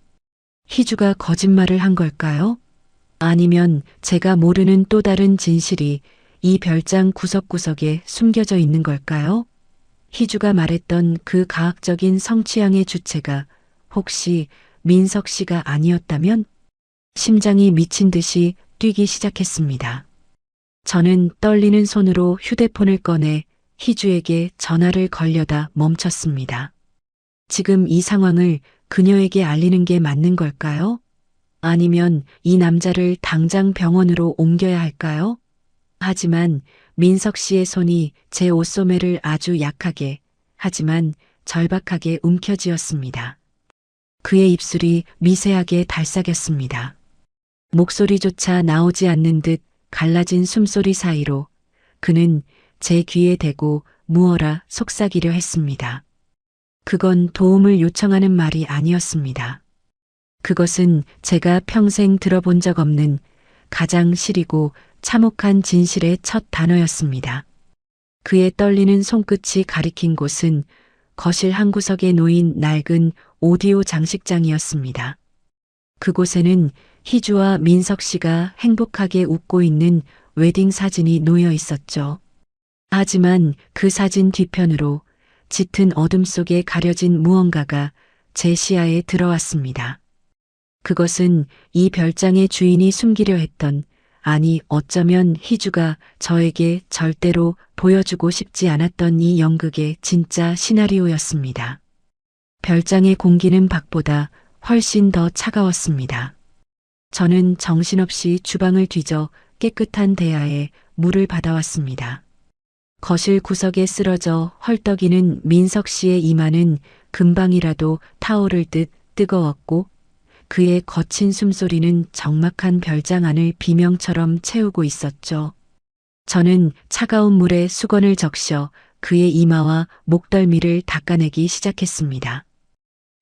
Speaker 1: 희주가 거짓말을 한 걸까요? 아니면 제가 모르는 또 다른 진실이 이 별장 구석구석에 숨겨져 있는 걸까요? 희주가 말했던 그 가학적인 성취향의 주체가 혹시 민석 씨가 아니었다면? 심장이 미친 듯이 뛰기 시작했습니다. 저는 떨리는 손으로 휴대폰을 꺼내 희주에게 전화를 걸려다 멈췄습니다. 지금 이 상황을 그녀에게 알리는 게 맞는 걸까요? 아니면 이 남자를 당장 병원으로 옮겨야 할까요? 하지만 민석 씨의 손이 제 옷소매를 아주 약하게, 하지만 절박하게 움켜쥐었습니다. 그의 입술이 미세하게 달싹였습니다. 목소리조차 나오지 않는 듯 갈라진 숨소리 사이로 그는 제 귀에 대고 무어라 속삭이려 했습니다. 그건 도움을 요청하는 말이 아니었습니다. 그것은 제가 평생 들어본 적 없는 가장 시리고 참혹한 진실의 첫 단어였습니다. 그의 떨리는 손끝이 가리킨 곳은 거실 한 구석에 놓인 낡은 오디오 장식장이었습니다. 그곳에는 희주와 민석 씨가 행복하게 웃고 있는 웨딩 사진이 놓여 있었죠. 하지만 그 사진 뒤편으로 짙은 어둠 속에 가려진 무언가가 제 시야에 들어왔습니다. 그것은 이 별장의 주인이 숨기려 했던, 아니 어쩌면 희주가 저에게 절대로 보여주고 싶지 않았던 이 연극의 진짜 시나리오였습니다. 별장의 공기는 밖보다 훨씬 더 차가웠습니다. 저는 정신없이 주방을 뒤져 깨끗한 대야에 물을 받아왔습니다. 거실 구석에 쓰러져 헐떡이는 민석 씨의 이마는 금방이라도 타오를 듯 뜨거웠고 그의 거친 숨소리는 적막한 별장 안을 비명처럼 채우고 있었죠. 저는 차가운 물에 수건을 적셔 그의 이마와 목덜미를 닦아내기 시작했습니다.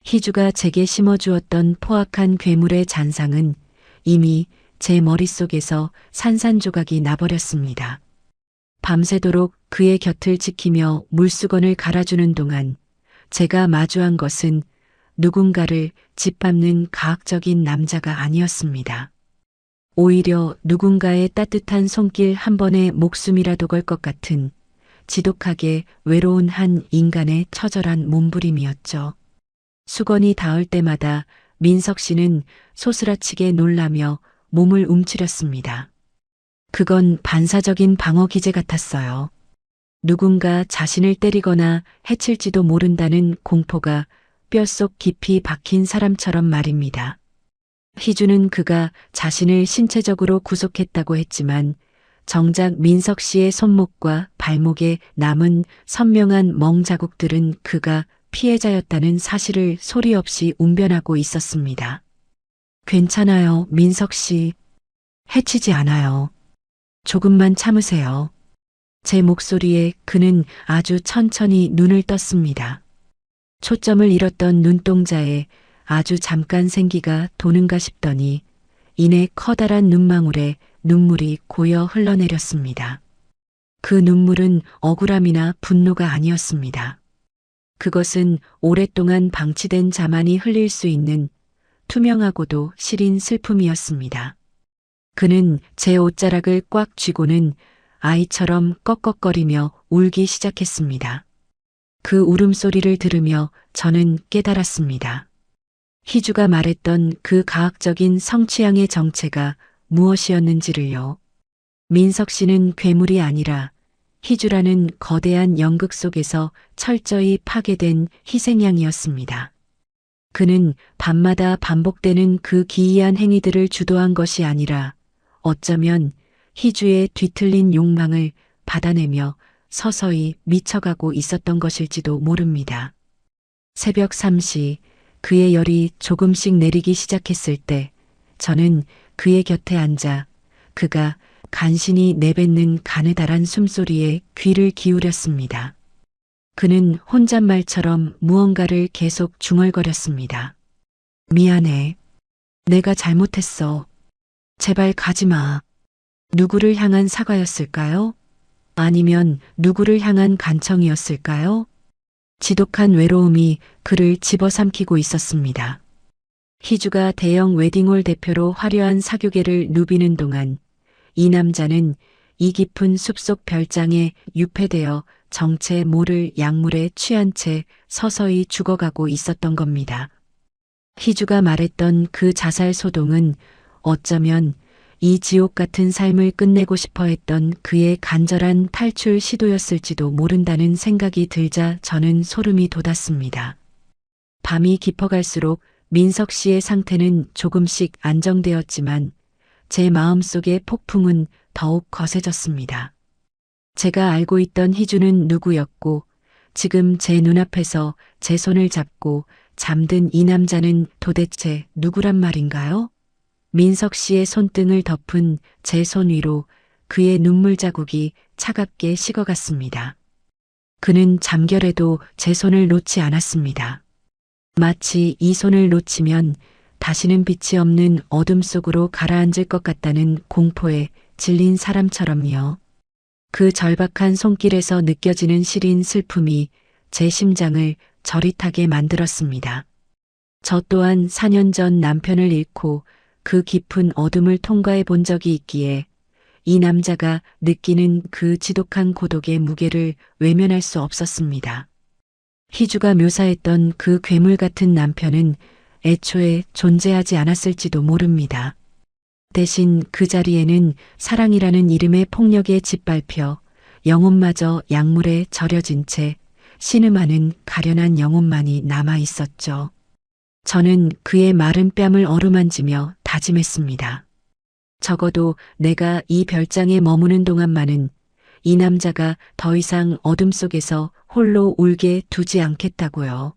Speaker 1: 희주가 제게 심어주었던 포악한 괴물의 잔상은 이미 제 머릿속에서 산산조각이 나버렸습니다. 밤새도록 그의 곁을 지키며 물수건을 갈아주는 동안 제가 마주한 것은 누군가를 짓밟는 가학적인 남자가 아니었습니다. 오히려 누군가의 따뜻한 손길 한 번에 목숨이라도 걸 것 같은 지독하게 외로운 한 인간의 처절한 몸부림이었죠. 수건이 닿을 때마다 민석 씨는 소스라치게 놀라며 몸을 움츠렸습니다. 그건 반사적인 방어 기제 같았어요. 누군가 자신을 때리거나 해칠지도 모른다는 공포가 뼛속 깊이 박힌 사람처럼 말입니다. 희주는 그가 자신을 신체적으로 구속했다고 했지만 정작 민석 씨의 손목과 발목에 남은 선명한 멍 자국들은 그가 피해자였다는 사실을 소리 없이 운변하고 있었습니다. 괜찮아요, 민석 씨. 해치지 않아요. 조금만 참으세요. 제 목소리에 그는 아주 천천히 눈을 떴습니다. 초점을 잃었던 눈동자에 아주 잠깐 생기가 도는가 싶더니 이내 커다란 눈망울에 눈물이 고여 흘러내렸습니다. 그 눈물은 억울함이나 분노가 아니었습니다. 그것은 오랫동안 방치된 자만이 흘릴 수 있는 투명하고도 시린 슬픔이었습니다. 그는 제 옷자락을 꽉 쥐고는 아이처럼 꺽꺽거리며 울기 시작했습니다. 그 울음소리를 들으며 저는 깨달았습니다. 희주가 말했던 그 가학적인 성취향의 정체가 무엇이었는지를요. 민석 씨는 괴물이 아니라 희주라는 거대한 연극 속에서 철저히 파괴된 희생양이었습니다. 그는 밤마다 반복되는 그 기이한 행위들을 주도한 것이 아니라 어쩌면 희주의 뒤틀린 욕망을 받아내며 서서히 미쳐가고 있었던 것일지도 모릅니다. 새벽 3시 그의 열이 조금씩 내리기 시작했을 때 저는 그의 곁에 앉아 그가 간신히 내뱉는 가느다란 숨소리에 귀를 기울였습니다. 그는 혼잣말처럼 무언가를 계속 중얼거렸습니다. 미안해. 내가 잘못했어. 제발 가지 마. 누구를 향한 사과였을까요? 아니면 누구를 향한 간청이었을까요? 지독한 외로움이 그를 집어삼키고 있었습니다. 희주가 대형 웨딩홀 대표로 화려한 사교계를 누비는 동안 이 남자는 이 깊은 숲속 별장에 유폐되어 정체 모를 약물에 취한 채 서서히 죽어가고 있었던 겁니다. 희주가 말했던 그 자살 소동은 어쩌면 이 지옥 같은 삶을 끝내고 싶어 했던 그의 간절한 탈출 시도였을지도 모른다는 생각이 들자 저는 소름이 돋았습니다. 밤이 깊어갈수록 민석 씨의 상태는 조금씩 안정되었지만 제 마음속의 폭풍은 더욱 거세졌습니다. 제가 알고 있던 희주는 누구였고 지금 제 눈앞에서 제 손을 잡고 잠든 이 남자는 도대체 누구란 말인가요? 민석 씨의 손등을 덮은 제 손 위로 그의 눈물 자국이 차갑게 식어갔습니다. 그는 잠결에도 제 손을 놓지 않았습니다. 마치 이 손을 놓치면 다시는 빛이 없는 어둠 속으로 가라앉을 것 같다는 공포에 질린 사람처럼요. 그 절박한 손길에서 느껴지는 시린 슬픔이 제 심장을 저릿하게 만들었습니다. 저 또한 4년 전 남편을 잃고 그 깊은 어둠을 통과해 본 적이 있기에 이 남자가 느끼는 그 지독한 고독의 무게를 외면할 수 없었습니다. 희주가 묘사했던 그 괴물 같은 남편은 애초에 존재하지 않았을지도 모릅니다. 대신 그 자리에는 사랑이라는 이름의 폭력에 짓밟혀 영혼마저 약물에 절여진 채 신음하는 가련한 영혼만이 남아 있었죠. 저는 그의 마른 뺨을 어루만지며 다짐했습니다. 적어도 내가 이 별장에 머무는 동안만은 이 남자가 더 이상 어둠 속에서 홀로 울게 두지 않겠다고요.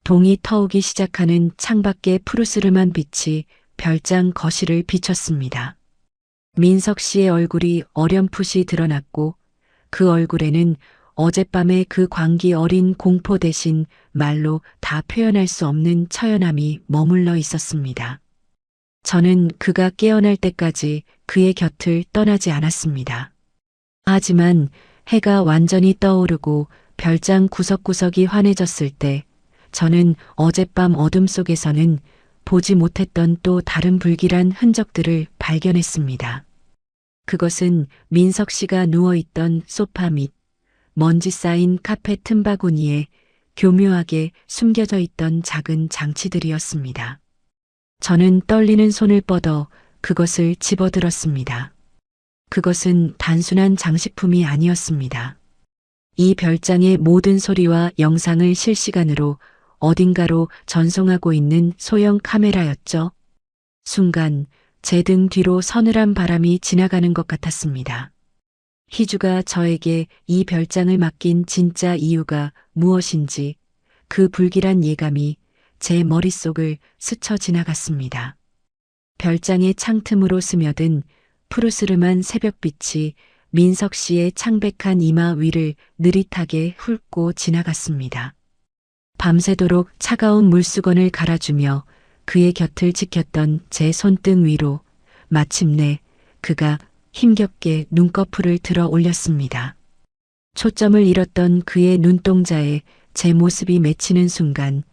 Speaker 1: 동이 터오기 시작하는 창밖의 푸르스름한 빛이 별장 거실을 비췄습니다. 민석 씨의 얼굴이 어렴풋이 드러났고 그 얼굴에는 어젯밤의 그 광기 어린 공포 대신 말로 다 표현할 수 없는 처연함이 머물러 있었습니다. 저는 그가 깨어날 때까지 그의 곁을 떠나지 않았습니다. 하지만 해가 완전히 떠오르고 별장 구석구석이 환해졌을 때 저는 어젯밤 어둠 속에서는 보지 못했던 또 다른 불길한 흔적들을 발견했습니다. 그것은 민석 씨가 누워있던 소파 및 먼지 쌓인 카페 틈바구니에 교묘하게 숨겨져 있던 작은 장치들이었습니다. 저는 떨리는 손을 뻗어 그것을 집어들었습니다. 그것은 단순한 장식품이 아니었습니다. 이 별장의 모든 소리와 영상을 실시간으로 어딘가로 전송하고 있는 소형 카메라였죠. 순간 제 등 뒤로 서늘한 바람이 지나가는 것 같았습니다. 희주가 저에게 이 별장을 맡긴 진짜 이유가 무엇인지 그 불길한 예감이 제 머릿속을 스쳐 지나갔습니다. 별장의 창틈으로 스며든 푸르스름한 새벽빛이 민석 씨의 창백한 이마 위를 느릿하게 훑고 지나갔습니다. 밤새도록 차가운 물수건을 갈아주며 그의 곁을 지켰던 제 손등 위로 마침내 그가 힘겹게 눈꺼풀을 들어 올렸습니다. 초점을 잃었던 그의 눈동자에 제 모습이 맺히는 순간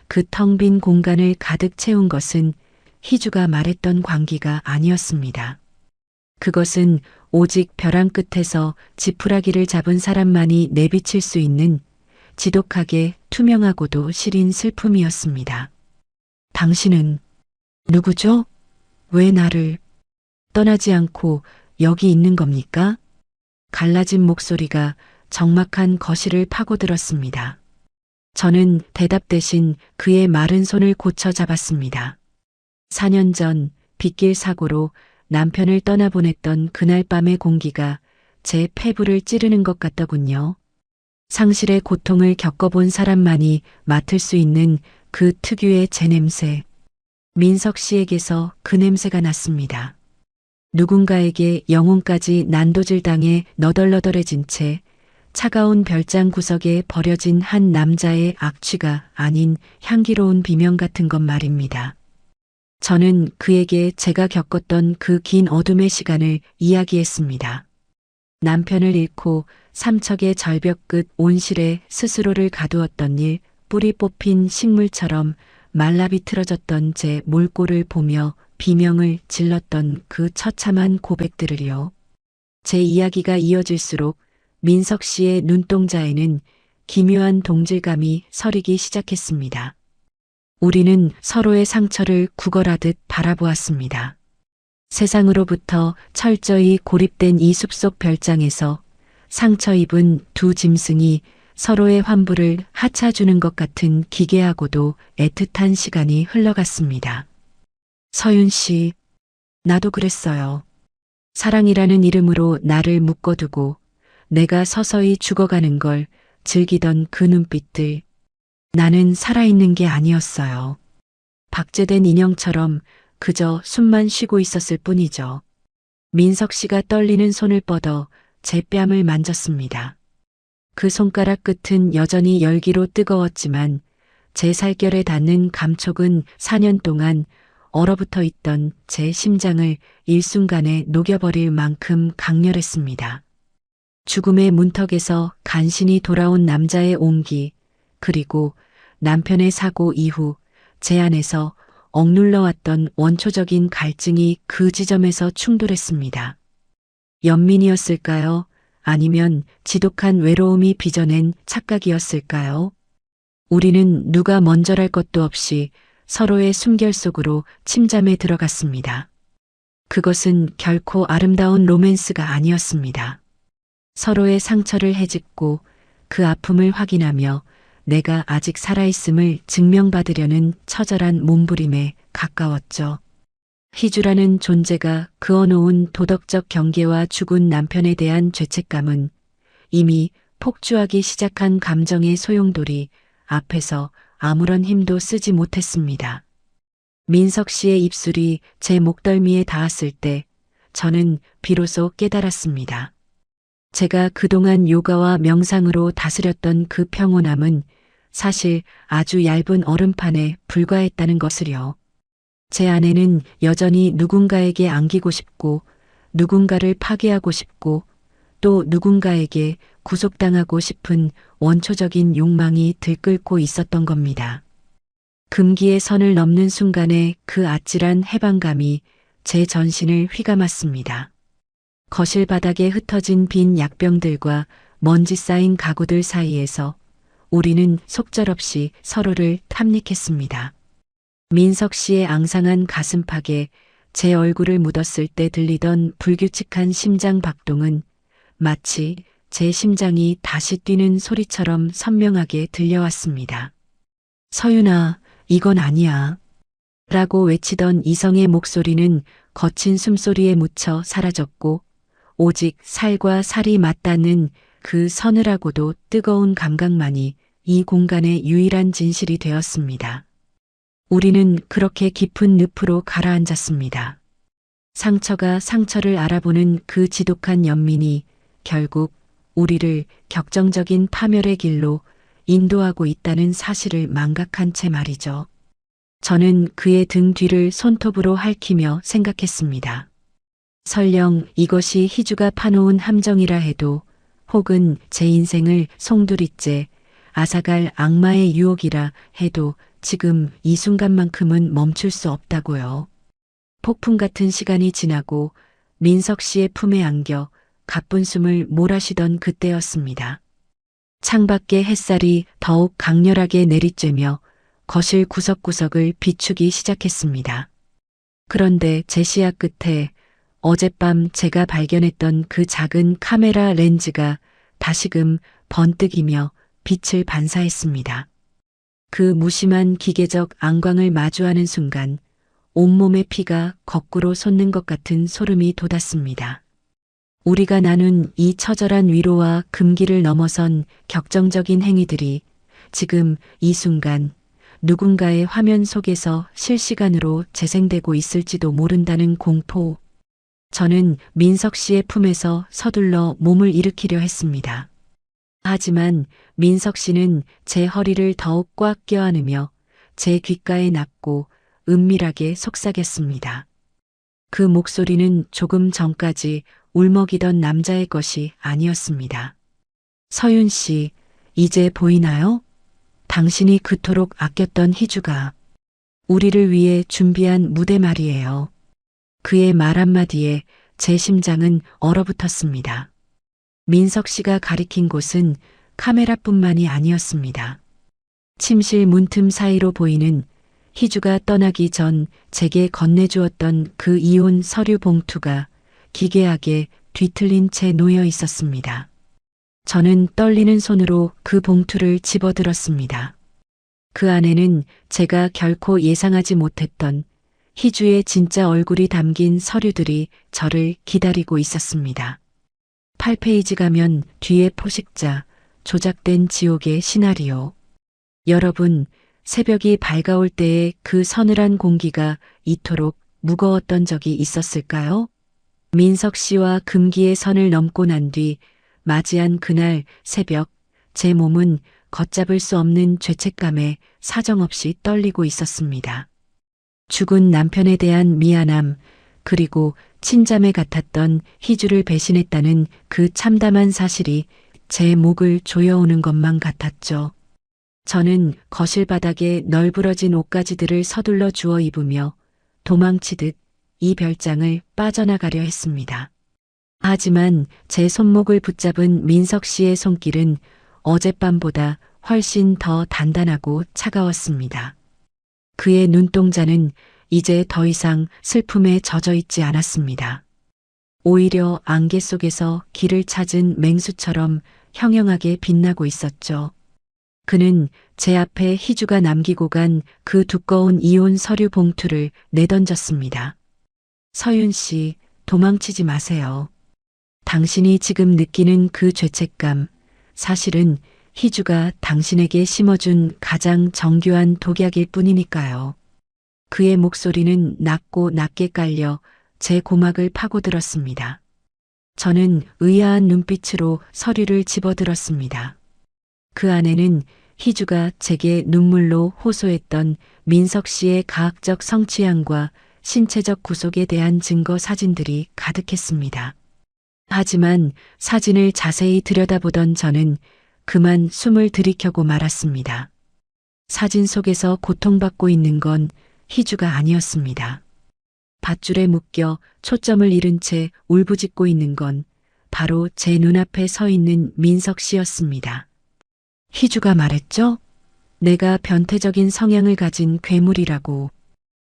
Speaker 1: 그 텅 빈 공간을 가득 채운 것은 희주가 말했던 광기가 아니었습니다. 그것은 오직 벼랑 끝에서 지푸라기를 잡은 사람만이 내비칠 수 있는 지독하게 투명하고도 시린 슬픔이었습니다. 당신은 누구죠? 왜 나를 떠나지 않고 여기 있는 겁니까? 갈라진 목소리가 적막한 거실을 파고들었습니다. 저는 대답 대신 그의 마른 손을 고쳐 잡았습니다. 4년 전 빗길 사고로 남편을 떠나보냈던 그날 밤의 공기가 제 폐부를 찌르는 것 같더군요. 상실의 고통을 겪어본 사람만이 맡을 수 있는 그 특유의 제 냄새. 민석 씨에게서 그 냄새가 났습니다. 누군가에게 영혼까지 난도질당해 너덜너덜해진 채 차가운 별장 구석에 버려진 한 남자의 악취가 아닌 향기로운 비명 같은 것 말입니다. 저는 그에게 제가 겪었던 그 긴 어둠의 시간을 이야기했습니다. 남편을 잃고 삼척의 절벽 끝 온실에 스스로를 가두었던 일, 뿌리 뽑힌 식물처럼 말라비틀어졌던 제 몰골을 보며 비명을 질렀던 그 처참한 고백들을요. 제 이야기가 이어질수록 민석 씨의 눈동자에는 기묘한 동질감이 서리기 시작했습니다. 우리는 서로의 상처를 구걸하듯 바라보았습니다. 세상으로부터 철저히 고립된 이 숲속 별장에서 상처 입은 두 짐승이 서로의 환부를 하차주는 것 같은 기괴하고도 애틋한 시간이 흘러갔습니다. 서윤 씨, 나도 그랬어요. 사랑이라는 이름으로 나를 묶어두고 내가 서서히 죽어가는 걸 즐기던 그 눈빛들. 나는 살아있는 게 아니었어요. 박제된 인형처럼 그저 숨만 쉬고 있었을 뿐이죠. 민석 씨가 떨리는 손을 뻗어 제 뺨을 만졌습니다. 그 손가락 끝은 여전히 열기로 뜨거웠지만 제 살결에 닿는 감촉은 4년 동안 얼어붙어 있던 제 심장을 일순간에 녹여버릴 만큼 강렬했습니다. 죽음의 문턱에서 간신히 돌아온 남자의 온기, 그리고 남편의 사고 이후 제 안에서 억눌러왔던 원초적인 갈증이 그 지점에서 충돌했습니다. 연민이었을까요? 아니면 지독한 외로움이 빚어낸 착각이었을까요? 우리는 누가 먼저랄 것도 없이 서로의 숨결 속으로 침잠에 들어갔습니다. 그것은 결코 아름다운 로맨스가 아니었습니다. 서로의 상처를 헤집고 그 아픔을 확인하며 내가 아직 살아있음을 증명받으려는 처절한 몸부림에 가까웠죠. 희주라는 존재가 그어놓은 도덕적 경계와 죽은 남편에 대한 죄책감은 이미 폭주하기 시작한 감정의 소용돌이 앞에서 아무런 힘도 쓰지 못했습니다. 민석 씨의 입술이 제 목덜미에 닿았을 때 저는 비로소 깨달았습니다. 제가 그동안 요가와 명상으로 다스렸던 그 평온함은 사실 아주 얇은 얼음판에 불과했다는 것을요. 제 안에는 여전히 누군가에게 안기고 싶고, 누군가를 파괴하고 싶고, 또 누군가에게 구속당하고 싶은 원초적인 욕망이 들끓고 있었던 겁니다. 금기의 선을 넘는 순간에 그 아찔한 해방감이 제 전신을 휘감았습니다. 거실 바닥에 흩어진 빈 약병들과 먼지 쌓인 가구들 사이에서 우리는 속절없이 서로를 탐닉했습니다. 민석 씨의 앙상한 가슴팍에 제 얼굴을 묻었을 때 들리던 불규칙한 심장 박동은 마치 제 심장이 다시 뛰는 소리처럼 선명하게 들려왔습니다. 서윤아, 이건 아니야. 라고 외치던 이성의 목소리는 거친 숨소리에 묻혀 사라졌고 오직 살과 살이 맞닿는 그 서늘하고도 뜨거운 감각만이 이 공간의 유일한 진실이 되었습니다. 우리는 그렇게 깊은 늪으로 가라앉았습니다. 상처가 상처를 알아보는 그 지독한 연민이 결국 우리를 격정적인 파멸의 길로 인도하고 있다는 사실을 망각한 채 말이죠. 저는 그의 등 뒤를 손톱으로 핥히며 생각했습니다. 설령 이것이 희주가 파놓은 함정이라 해도, 혹은 제 인생을 송두리째 앗아갈 악마의 유혹이라 해도 지금 이 순간만큼은 멈출 수 없다고요. 폭풍 같은 시간이 지나고 민석 씨의 품에 안겨 가쁜 숨을 몰아쉬던 그때였습니다. 창밖의 햇살이 더욱 강렬하게 내리쬐며 거실 구석구석을 비추기 시작했습니다. 그런데 제 시야 끝에 어젯밤 제가 발견했던 그 작은 카메라 렌즈가 다시금 번뜩이며 빛을 반사했습니다. 그 무심한 기계적 안광을 마주하는 순간 온몸의 피가 거꾸로 솟는 것 같은 소름이 돋았습니다. 우리가 나눈 이 처절한 위로와 금기를 넘어선 격정적인 행위들이 지금 이 순간 누군가의 화면 속에서 실시간으로 재생되고 있을지도 모른다는 공포. 저는 민석 씨의 품에서 서둘러 몸을 일으키려 했습니다. 하지만 민석 씨는 제 허리를 더욱 꽉 껴안으며 제 귓가에 납고 은밀하게 속삭였습니다. 그 목소리는 조금 전까지 울먹이던 남자의 것이 아니었습니다. 서윤 씨, 이제 보이나요? 당신이 그토록 아꼈던 희주가 우리를 위해 준비한 무대 말이에요. 그의 말 한마디에 제 심장은 얼어붙었습니다. 민석 씨가 가리킨 곳은 카메라뿐만이 아니었습니다. 침실 문틈 사이로 보이는 희주가 떠나기 전 제게 건네주었던 그 이혼 서류 봉투가 기괴하게 뒤틀린 채 놓여 있었습니다. 저는 떨리는 손으로 그 봉투를 집어들었습니다. 그 안에는 제가 결코 예상하지 못했던 희주의 진짜 얼굴이 담긴 서류들이 저를 기다리고 있었습니다. 8페이지 가면 뒤에 포식자, 조작된 지옥의 시나리오. 여러분, 새벽이 밝아올 때의 그 서늘한 공기가 이토록 무거웠던 적이 있었을까요? 민석 씨와 금기의 선을 넘고 난 뒤 맞이한 그날 새벽, 제 몸은 걷잡을 수 없는 죄책감에 사정없이 떨리고 있었습니다. 죽은 남편에 대한 미안함, 그리고 친자매 같았던 희주를 배신했다는 그 참담한 사실이 제 목을 조여오는 것만 같았죠. 저는 거실 바닥에 널브러진 옷가지들을 서둘러 주워 입으며 도망치듯 이 별장을 빠져나가려 했습니다. 하지만 제 손목을 붙잡은 민석 씨의 손길은 어젯밤보다 훨씬 더 단단하고 차가웠습니다. 그의 눈동자는 이제 더 이상 슬픔에 젖어 있지 않았습니다. 오히려 안개 속에서 길을 찾은 맹수처럼 형형하게 빛나고 있었죠. 그는 제 앞에 희주가 남기고 간 그 두꺼운 이혼 서류 봉투를 내던졌습니다. 서윤 씨, 도망치지 마세요. 당신이 지금 느끼는 그 죄책감, 사실은 희주가 당신에게 심어준 가장 정교한 독약일 뿐이니까요. 그의 목소리는 낮고 낮게 깔려 제 고막을 파고들었습니다. 저는 의아한 눈빛으로 서류를 집어들었습니다. 그 안에는 희주가 제게 눈물로 호소했던 민석 씨의 가학적 성취향과 신체적 구속에 대한 증거 사진들이 가득했습니다. 하지만 사진을 자세히 들여다보던 저는 그만 숨을 들이켜고 말았습니다. 사진 속에서 고통받고 있는 건 희주가 아니었습니다. 밧줄에 묶여 초점을 잃은 채 울부짖고 있는 건 바로 제 눈앞에 서 있는 민석 씨였습니다. 희주가 말했죠? 내가 변태적인 성향을 가진 괴물이라고.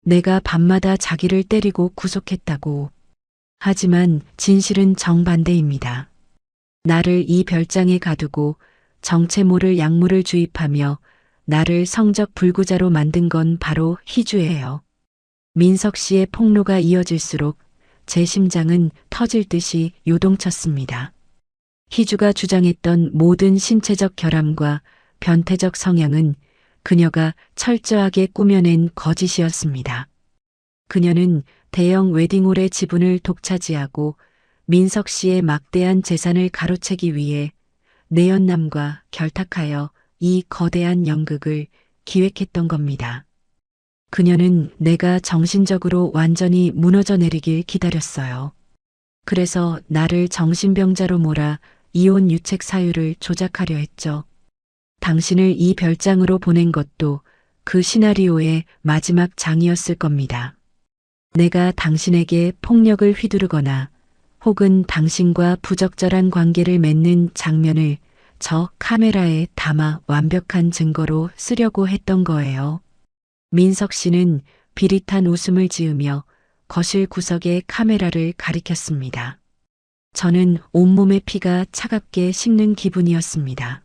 Speaker 1: 내가 밤마다 자기를 때리고 구속했다고. 하지만 진실은 정반대입니다. 나를 이 별장에 가두고 정체 모를 약물을 주입하며 나를 성적 불구자로 만든 건 바로 희주예요. 민석 씨의 폭로가 이어질수록 제 심장은 터질 듯이 요동쳤습니다. 희주가 주장했던 모든 신체적 결함과 변태적 성향은 그녀가 철저하게 꾸며낸 거짓이었습니다. 그녀는 대형 웨딩홀의 지분을 독차지하고 민석 씨의 막대한 재산을 가로채기 위해 내연남과 결탁하여 이 거대한 연극을 기획했던 겁니다. 그녀는 내가 정신적으로 완전히 무너져 내리길 기다렸어요. 그래서 나를 정신병자로 몰아 이혼 유책 사유를 조작하려 했죠. 당신을 이 별장으로 보낸 것도 그 시나리오의 마지막 장이었을 겁니다. 내가 당신에게 폭력을 휘두르거나 혹은 당신과 부적절한 관계를 맺는 장면을 저 카메라에 담아 완벽한 증거로 쓰려고 했던 거예요. 민석 씨는 비릿한 웃음을 지으며 거실 구석에 카메라를 가리켰습니다. 저는 온몸의 피가 차갑게 식는 기분이었습니다.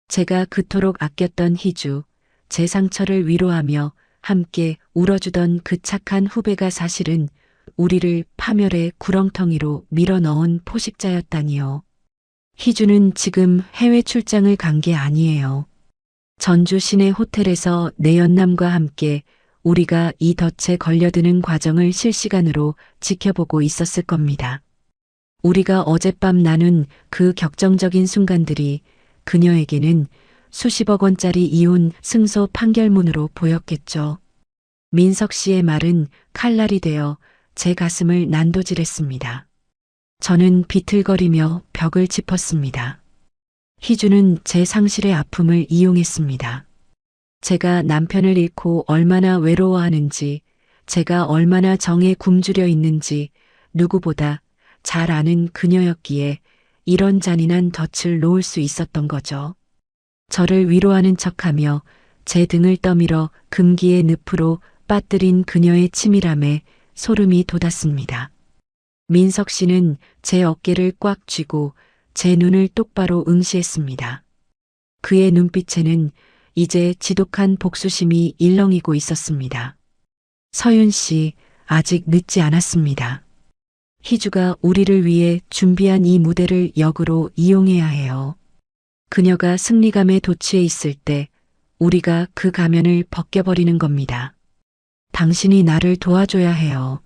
Speaker 1: 제가 그토록 아꼈던 희주, 제 상처를 위로하며 함께 울어주던 그 착한 후배가 사실은 우리를 파멸의 구렁텅이로 밀어넣은 포식자였다니요. 희주는 지금 해외 출장을 간 게 아니에요. 전주 시내 호텔에서 내연남과 함께 우리가 이 덫에 걸려드는 과정을 실시간으로 지켜보고 있었을 겁니다. 우리가 어젯밤 나눈 그 격정적인 순간들이 그녀에게는 수십억 원짜리 이혼 승소 판결문으로 보였겠죠. 민석 씨의 말은 칼날이 되어 제 가슴을 난도질했습니다. 저는 비틀거리며 벽을 짚었습니다. 희주는 제 상실의 아픔을 이용했습니다. 제가 남편을 잃고 얼마나 외로워하는지, 제가 얼마나 정에 굶주려 있는지 누구보다 잘 아는 그녀였기에 이런 잔인한 덫을 놓을 수 있었던 거죠. 저를 위로하는 척하며 제 등을 떠밀어 금기의 늪으로 빠뜨린 그녀의 치밀함에 소름이 돋았습니다. 민석 씨는 제 어깨를 꽉 쥐고 제 눈을 똑바로 응시했습니다. 그의 눈빛에는 이제 지독한 복수심이 일렁이고 있었습니다. 서윤 씨, 아직 늦지 않았습니다. 희주가 우리를 위해 준비한 이 무대를 역으로 이용해야 해요. 그녀가 승리감에 도취해 있을 때 우리가 그 가면을 벗겨버리는 겁니다. 당신이 나를 도와줘야 해요.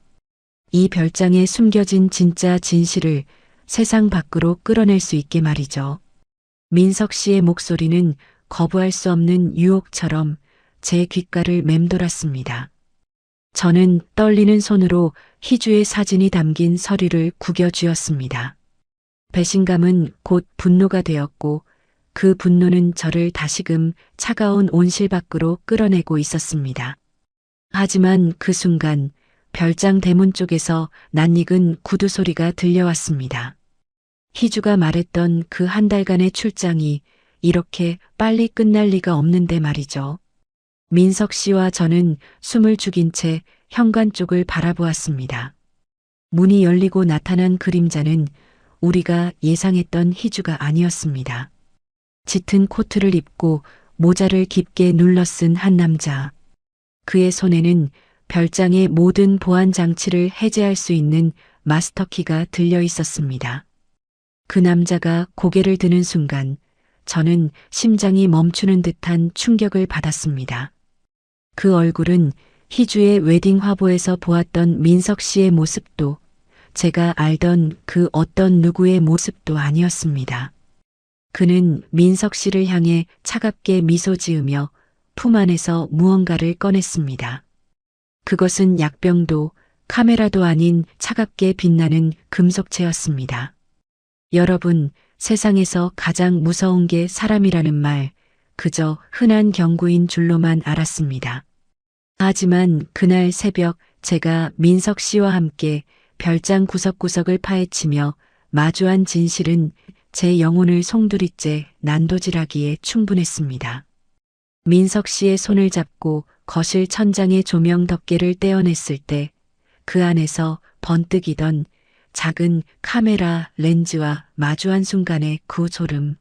Speaker 1: 이 별장에 숨겨진 진짜 진실을 세상 밖으로 끌어낼 수 있게 말이죠. 민석 씨의 목소리는 거부할 수 없는 유혹처럼 제 귓가를 맴돌았습니다. 저는 떨리는 손으로 희주의 사진이 담긴 서류를 구겨쥐었습니다. 배신감은 곧 분노가 되었고 그 분노는 저를 다시금 차가운 온실 밖으로 끌어내고 있었습니다. 하지만 그 순간 별장 대문 쪽에서 낯익은 구두 소리가 들려왔습니다. 희주가 말했던 그 한 달간의 출장이 이렇게 빨리 끝날 리가 없는데 말이죠. 민석 씨와 저는 숨을 죽인 채 현관 쪽을 바라보았습니다. 문이 열리고 나타난 그림자는 우리가 예상했던 희주가 아니었습니다. 짙은 코트를 입고 모자를 깊게 눌러 쓴 한 남자. 그의 손에는 별장의 모든 보안 장치를 해제할 수 있는 마스터키가 들려 있었습니다. 그 남자가 고개를 드는 순간 저는 심장이 멈추는 듯한 충격을 받았습니다. 그 얼굴은 희주의 웨딩 화보에서 보았던 민석 씨의 모습도 제가 알던 그 어떤 누구의 모습도 아니었습니다. 그는 민석 씨를 향해 차갑게 미소 지으며 품 안에서 무언가를 꺼냈습니다. 그것은 약병도 카메라도 아닌 차갑게 빛나는 금속체였습니다. 여러분, 세상에서 가장 무서운 게 사람이라는 말, 그저 흔한 경구인 줄로만 알았습니다. 하지만 그날 새벽 제가 민석 씨와 함께 별장 구석구석을 파헤치며 마주한 진실은 제 영혼을 송두리째 난도질하기에 충분했습니다. 민석 씨의 손을 잡고 거실 천장의 조명 덮개를 떼어냈을 때 그 안에서 번뜩이던 작은 카메라 렌즈와 마주한 순간의 그 소름.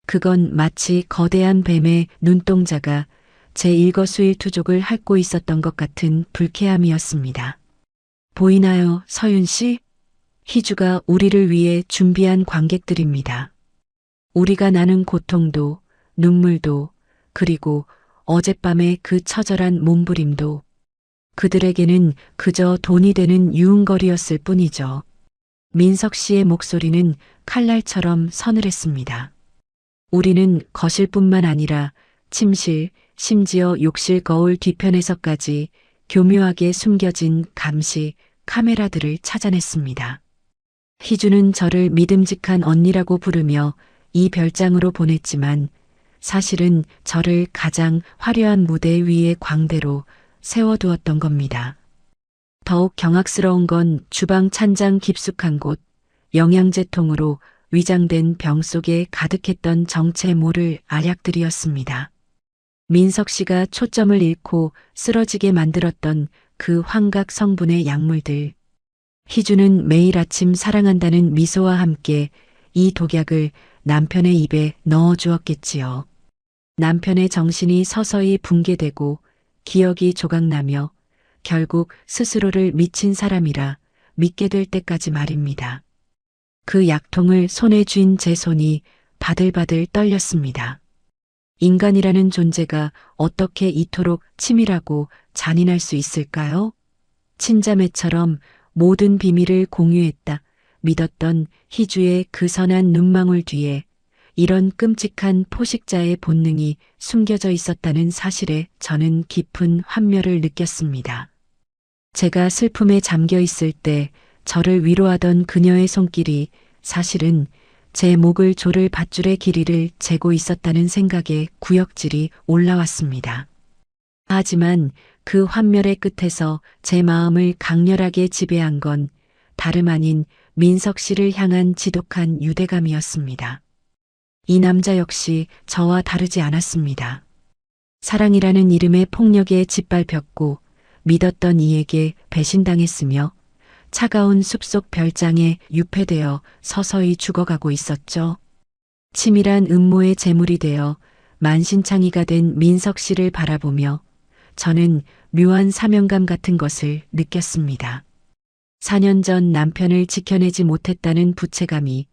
Speaker 1: 그건 마치 거대한 뱀의 눈동자가 제 일거수일투족을 핥고 있었던 것 같은 불쾌함이었습니다. 보이나요, 서윤 씨? 희주가 우리를 위해 준비한 관객들입니다. 우리가 나는 고통도, 눈물도, 그리고 어젯밤의 그 처절한 몸부림도 그들에게는 그저 돈이 되는 유흥거리였을 뿐이죠. 민석 씨의 목소리는 칼날처럼 서늘했습니다. 우리는 거실뿐만 아니라 침실, 심지어 욕실 거울 뒤편에서까지 교묘하게 숨겨진 감시 카메라들을 찾아냈습니다. 희주는 저를 믿음직한 언니라고 부르며 이 별장으로 보냈지만 사실은 저를 가장 화려한 무대 위에 광대로 세워두었던 겁니다. 더욱 경악스러운 건 주방 찬장 깊숙한 곳, 영양제통으로 위장된 병 속에 가득했던 정체 모를 알약들이었습니다. 민석 씨가 초점을 잃고 쓰러지게 만들었던 그 환각 성분의 약물들. 희주는 매일 아침 사랑한다는 미소와 함께 이 독약을 남편의 입에 넣어주었겠지요. 남편의 정신이 서서히 붕괴되고 기억이 조각나며 결국 스스로를 미친 사람이라 믿게 될 때까지 말입니다. 그 약통을 손에 쥔 제 손이 바들바들 떨렸습니다. 인간이라는 존재가 어떻게 이토록 치밀하고 잔인할 수 있을까요? 친자매처럼 모든 비밀을 공유했다 믿었던 희주의 그 선한 눈망울 뒤에 이런 끔찍한 포식자의 본능이 숨겨져 있었다는 사실에 저는 깊은 환멸을 느꼈습니다. 제가 슬픔에 잠겨 있을 때 저를 위로하던 그녀의 손길이 사실은 제 목을 조를 밧줄의 길이를 재고 있었다는 생각에 구역질이 올라왔습니다. 하지만 그 환멸의 끝에서 제 마음을 강렬하게 지배한 건 다름 아닌 민석 씨를 향한 지독한 유대감이었습니다. 이 남자 역시 저와 다르지 않았습니다. 사랑이라는 이름의 폭력에 짓밟혔고 믿었던 이에게 배신당했으며 차가운 숲속 별장에 유폐되어 서서히 죽어가고 있었죠. 치밀한 음모의 제물이 되어 만신창이가 된 민석 씨를 바라보며 저는 묘한 사명감 같은 것을 느꼈습니다. 4년 전 남편을 지켜내지 못했다는 부채감이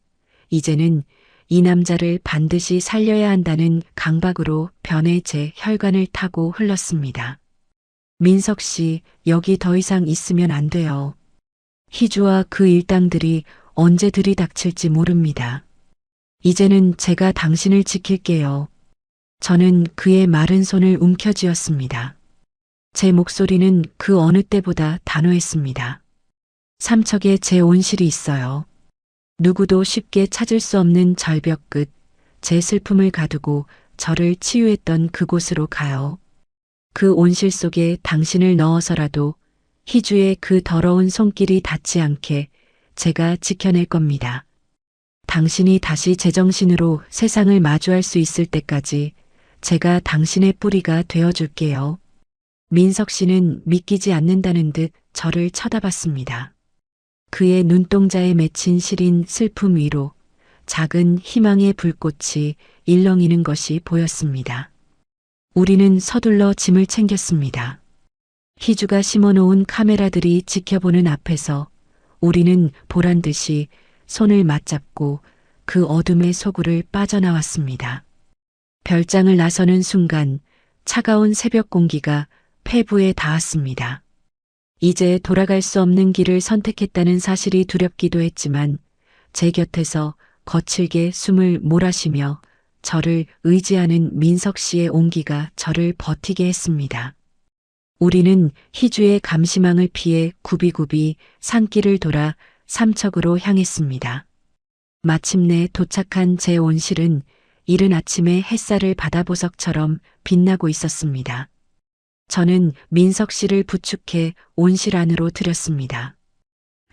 Speaker 1: 이제는 이 남자를 반드시 살려야 한다는 강박으로 변해 제 혈관을 타고 흘렀습니다. 민석 씨, 여기 더 이상 있으면 안 돼요. 희주와 그 일당들이 언제 들이닥칠지 모릅니다. 이제는 제가 당신을 지킬게요. 저는 그의 마른 손을 움켜쥐었습니다. 제 목소리는 그 어느 때보다 단호했습니다. 삼척에 제 온실이 있어요. 누구도 쉽게 찾을 수 없는 절벽 끝, 제 슬픔을 가두고 저를 치유했던 그곳으로 가요. 그 온실 속에 당신을 넣어서라도 희주의 그 더러운 손길이 닿지 않게 제가 지켜낼 겁니다. 당신이 다시 제정신으로 세상을 마주할 수 있을 때까지 제가 당신의 뿌리가 되어줄게요. 민석 씨는 믿기지 않는다는 듯 저를 쳐다봤습니다. 그의 눈동자에 맺힌 시린 슬픔 위로 작은 희망의 불꽃이 일렁이는 것이 보였습니다. 우리는 서둘러 짐을 챙겼습니다. 희주가 심어놓은 카메라들이 지켜보는 앞에서 우리는 보란 듯이 손을 맞잡고 그 어둠의 소굴을 빠져나왔습니다. 별장을 나서는 순간 차가운 새벽 공기가 폐부에 닿았습니다. 이제 돌아갈 수 없는 길을 선택했다는 사실이 두렵기도 했지만 제 곁에서 거칠게 숨을 몰아쉬며 저를 의지하는 민석 씨의 온기가 저를 버티게 했습니다. 우리는 희주의 감시망을 피해 굽이굽이 산길을 돌아 삼척으로 향했습니다. 마침내 도착한 제 온실은 이른 아침의 햇살을 받아보석처럼 빛나고 있었습니다. 저는 민석 씨를 부축해 온실 안으로 들였습니다.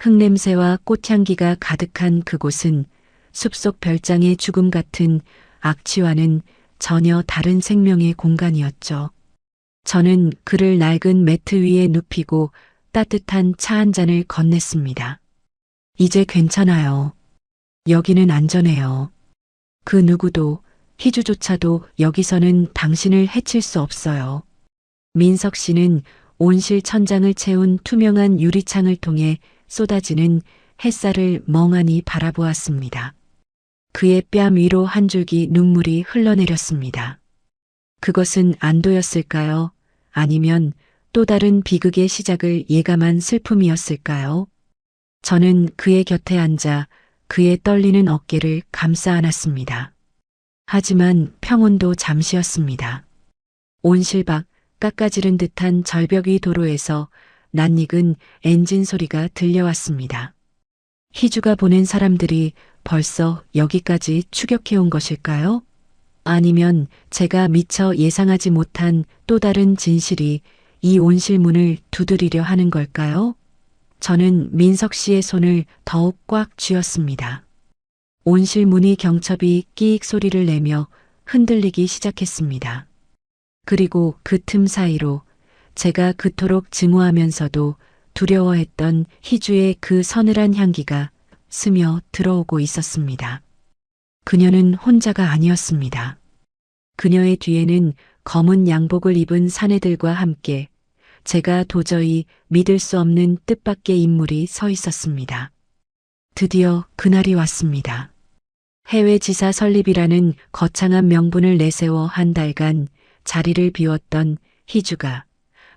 Speaker 1: 흙냄새와 꽃향기가 가득한 그곳은 숲속 별장의 죽음 같은 악취와는 전혀 다른 생명의 공간이었죠. 저는 그를 낡은 매트 위에 눕히고 따뜻한 차 한 잔을 건넸습니다. 이제 괜찮아요. 여기는 안전해요. 그 누구도, 희주조차도 여기서는 당신을 해칠 수 없어요. 민석 씨는 온실 천장을 채운 투명한 유리창을 통해 쏟아지는 햇살을 멍하니 바라보았습니다. 그의 뺨 위로 한 줄기 눈물이 흘러내렸습니다. 그것은 안도였을까요? 아니면 또 다른 비극의 시작을 예감한 슬픔이었을까요? 저는 그의 곁에 앉아 그의 떨리는 어깨를 감싸 안았습니다. 하지만 평온도 잠시였습니다. 온실 밖 깎아지른 듯한 절벽 위 도로에서 낯익은 엔진 소리가 들려왔습니다. 희주가 보낸 사람들이 벌써 여기까지 추격해온 것일까요? 아니면 제가 미처 예상하지 못한 또 다른 진실이 이 온실 문을 두드리려 하는 걸까요? 저는 민석 씨의 손을 더욱 꽉 쥐었습니다. 온실 문이 경첩이 끼익 소리를 내며 흔들리기 시작했습니다. 그리고 그 틈 사이로 제가 그토록 증오하면서도 두려워했던 희주의 그 서늘한 향기가 스며 들어오고 있었습니다. 그녀는 혼자가 아니었습니다. 그녀의 뒤에는 검은 양복을 입은 사내들과 함께 제가 도저히 믿을 수 없는 뜻밖의 인물이 서 있었습니다. 드디어 그날이 왔습니다. 해외 지사 설립이라는 거창한 명분을 내세워 한 달간 자리를 비웠던 희주가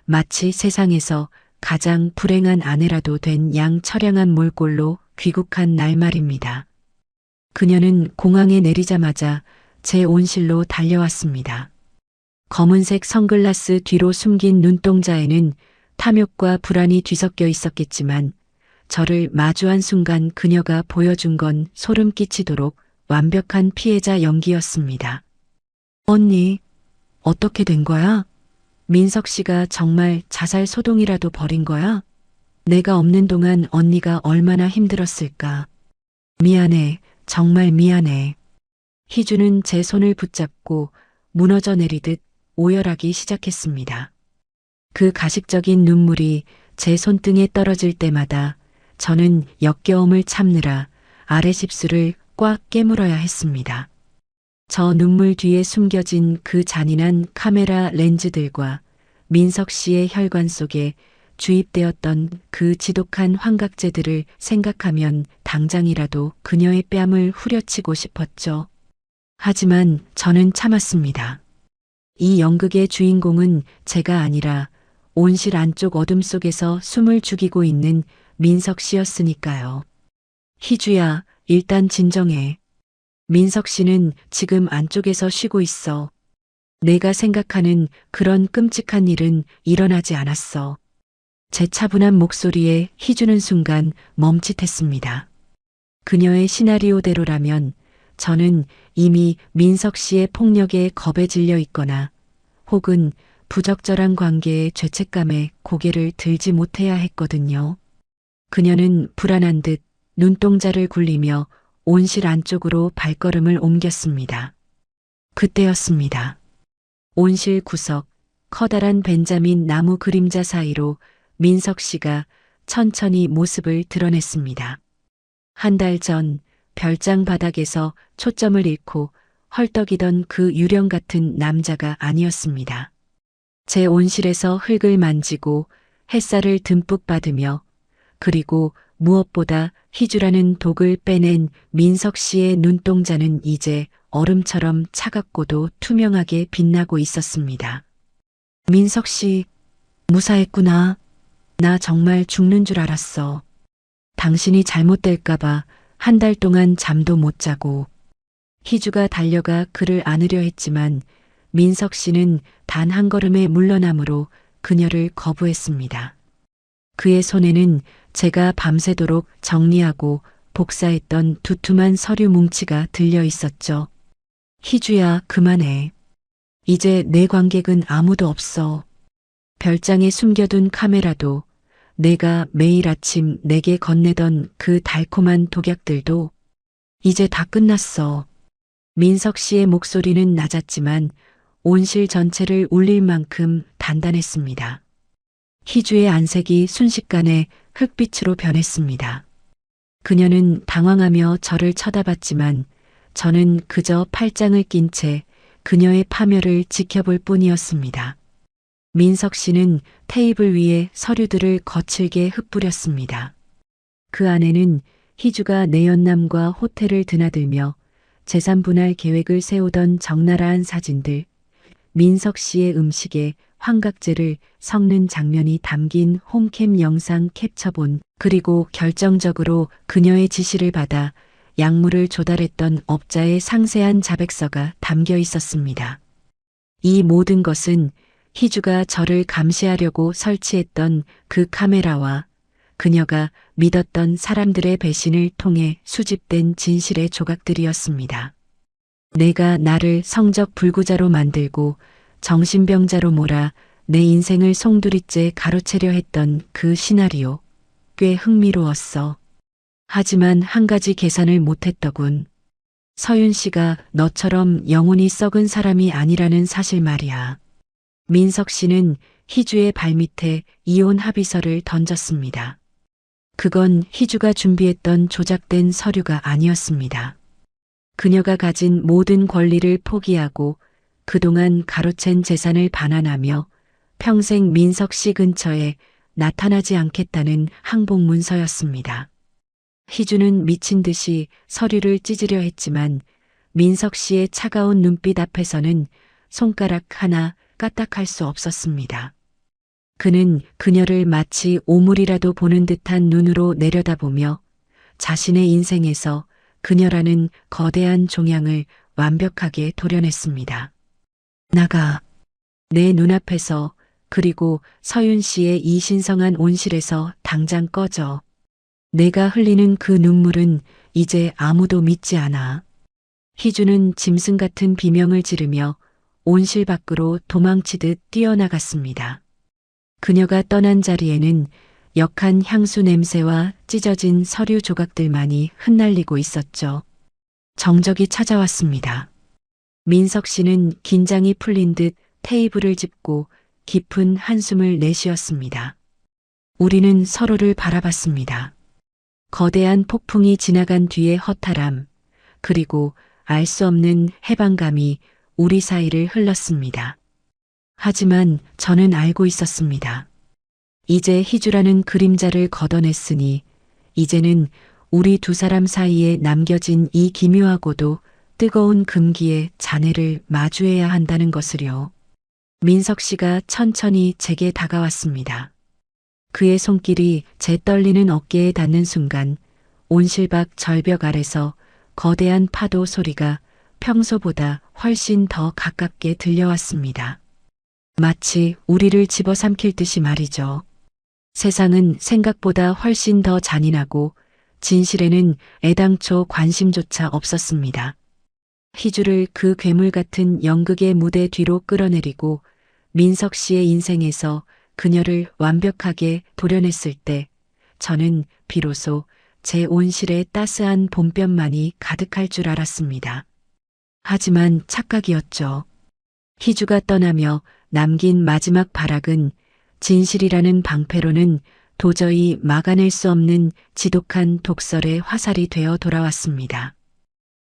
Speaker 1: 마치 세상에서 가장 불행한 아내라도 된 양처량한 몰골로 귀국한 날 말입니다. 그녀는 공항에 내리자마자 제 온실로 달려왔습니다. 검은색 선글라스 뒤로 숨긴 눈동자에는 탐욕과 불안이 뒤섞여 있었겠지만 저를 마주한 순간 그녀가 보여준 건 소름 끼치도록 완벽한 피해자 연기였습니다. 언니, 어떻게 된 거야? 민석 씨가 정말 자살 소동이라도 벌인 거야? 내가 없는 동안 언니가 얼마나 힘들었을까. 미안해, 정말 미안해. 희주는 제 손을 붙잡고 무너져 내리듯 오열하기 시작했습니다. 그 가식적인 눈물이 제 손등에 떨어질 때마다 저는 역겨움을 참느라 아랫입술을 꽉 깨물어야 했습니다. 저 눈물 뒤에 숨겨진 그 잔인한 카메라 렌즈들과 민석 씨의 혈관 속에 주입되었던 그 지독한 환각제들을 생각하면 당장이라도 그녀의 뺨을 후려치고 싶었죠. 하지만 저는 참았습니다. 이 연극의 주인공은 제가 아니라 온실 안쪽 어둠 속에서 숨을 죽이고 있는 민석 씨였으니까요. 희주야, 일단 진정해. 민석 씨는 지금 안쪽에서 쉬고 있어. 내가 생각하는 그런 끔찍한 일은 일어나지 않았어. 제 차분한 목소리에 희주는 순간 멈칫했습니다. 그녀의 시나리오대로라면 저는 이미 민석 씨의 폭력에 겁에 질려 있거나 혹은 부적절한 관계의 죄책감에 고개를 들지 못해야 했거든요. 그녀는 불안한 듯 눈동자를 굴리며 온실 안쪽으로 발걸음을 옮겼습니다. 그때였습니다. 온실 구석, 커다란 벤자민 나무 그림자 사이로 민석 씨가 천천히 모습을 드러냈습니다. 한 달 전 별장 바닥에서 초점을 잃고 헐떡이던 그 유령 같은 남자가 아니었습니다. 제 온실에서 흙을 만지고 햇살을 듬뿍 받으며 그리고 무엇보다 희주라는 독을 빼낸 민석 씨의 눈동자는 이제 얼음처럼 차갑고도 투명하게 빛나고 있었습니다. 민석 씨, 무사했구나. 나 정말 죽는 줄 알았어. 당신이 잘못될까봐 한 달 동안 잠도 못 자고. 희주가 달려가 그를 안으려 했지만 민석 씨는 단 한 걸음에 물러남으로 그녀를 거부했습니다. 그의 손에는 제가 밤새도록 정리하고 복사했던 두툼한 서류 뭉치가 들려 있었죠. 희주야, 그만해. 이제 내 관객은 아무도 없어. 별장에 숨겨둔 카메라도 내가 매일 아침 내게 건네던 그 달콤한 독약들도 이제 다 끝났어. 민석 씨의 목소리는 낮았지만 온실 전체를 울릴 만큼 단단했습니다. 희주의 안색이 순식간에 흑빛으로 변했습니다. 그녀는 당황하며 저를 쳐다봤지만 저는 그저 팔짱을 낀 채 그녀의 파멸을 지켜볼 뿐이었습니다. 민석 씨는 테이블 위에 서류들을 거칠게 흩뿌렸습니다. 그 안에는 희주가 내연남과 호텔을 드나들며 재산 분할 계획을 세우던 적나라한 사진들, 민석 씨의 음식에 환각제를 섞는 장면이 담긴 홈캠 영상 캡처본, 그리고 결정적으로 그녀의 지시를 받아 약물을 조달했던 업자의 상세한 자백서가 담겨 있었습니다. 이 모든 것은 희주가 저를 감시하려고 설치했던 그 카메라와 그녀가 믿었던 사람들의 배신을 통해 수집된 진실의 조각들이었습니다. 내가 나를 성적 불구자로 만들고 정신병자로 몰아 내 인생을 송두리째 가로채려 했던 그 시나리오, 꽤 흥미로웠어. 하지만 한 가지 계산을 못했더군. 서윤 씨가 너처럼 영혼이 썩은 사람이 아니라는 사실 말이야. 민석 씨는 희주의 발밑에 이혼 합의서를 던졌습니다. 그건 희주가 준비했던 조작된 서류가 아니었습니다. 그녀가 가진 모든 권리를 포기하고 그동안 가로챈 재산을 반환하며 평생 민석 씨 근처에 나타나지 않겠다는 항복 문서였습니다. 희주는 미친 듯이 서류를 찢으려 했지만 민석 씨의 차가운 눈빛 앞에서는 손가락 하나 까딱할 수 없었습니다. 그는 그녀를 마치 오물이라도 보는 듯한 눈으로 내려다보며 자신의 인생에서 그녀라는 거대한 종양을 완벽하게 도려냈습니다. 나가. 내 눈앞에서, 그리고 서윤 씨의 이 신성한 온실에서 당장 꺼져. 내가 흘리는 그 눈물은 이제 아무도 믿지 않아. 희주는 짐승 같은 비명을 지르며 온실 밖으로 도망치듯 뛰어나갔습니다. 그녀가 떠난 자리에는 역한 향수 냄새와 찢어진 서류 조각들만이 흩날리고 있었죠. 정적이 찾아왔습니다. 민석 씨는 긴장이 풀린 듯 테이블을 짚고 깊은 한숨을 내쉬었습니다. 우리는 서로를 바라봤습니다. 거대한 폭풍이 지나간 뒤의 허탈함, 그리고 알 수 없는 해방감이 우리 사이를 흘렀습니다. 하지만 저는 알고 있었습니다. 이제 희주라는 그림자를 걷어냈으니 이제는 우리 두 사람 사이에 남겨진 이 기묘하고도 뜨거운 금기의 잔해를 마주해야 한다는 것을요. 민석 씨가 천천히 제게 다가왔습니다. 그의 손길이 제 떨리는 어깨에 닿는 순간 온실 밖 절벽 아래서 거대한 파도 소리가 평소보다 훨씬 더 가깝게 들려왔습니다. 마치 우리를 집어삼킬 듯이 말이죠. 세상은 생각보다 훨씬 더 잔인하고 진실에는 애당초 관심조차 없었습니다. 희주를 그 괴물 같은 연극의 무대 뒤로 끌어내리고 민석 씨의 인생에서 그녀를 완벽하게 도려냈을 때 저는 비로소 제 온실에 따스한 봄볕만이 가득할 줄 알았습니다. 하지만 착각이었죠. 희주가 떠나며 남긴 마지막 발악은 진실이라는 방패로는 도저히 막아낼 수 없는 지독한 독설의 화살이 되어 돌아왔습니다.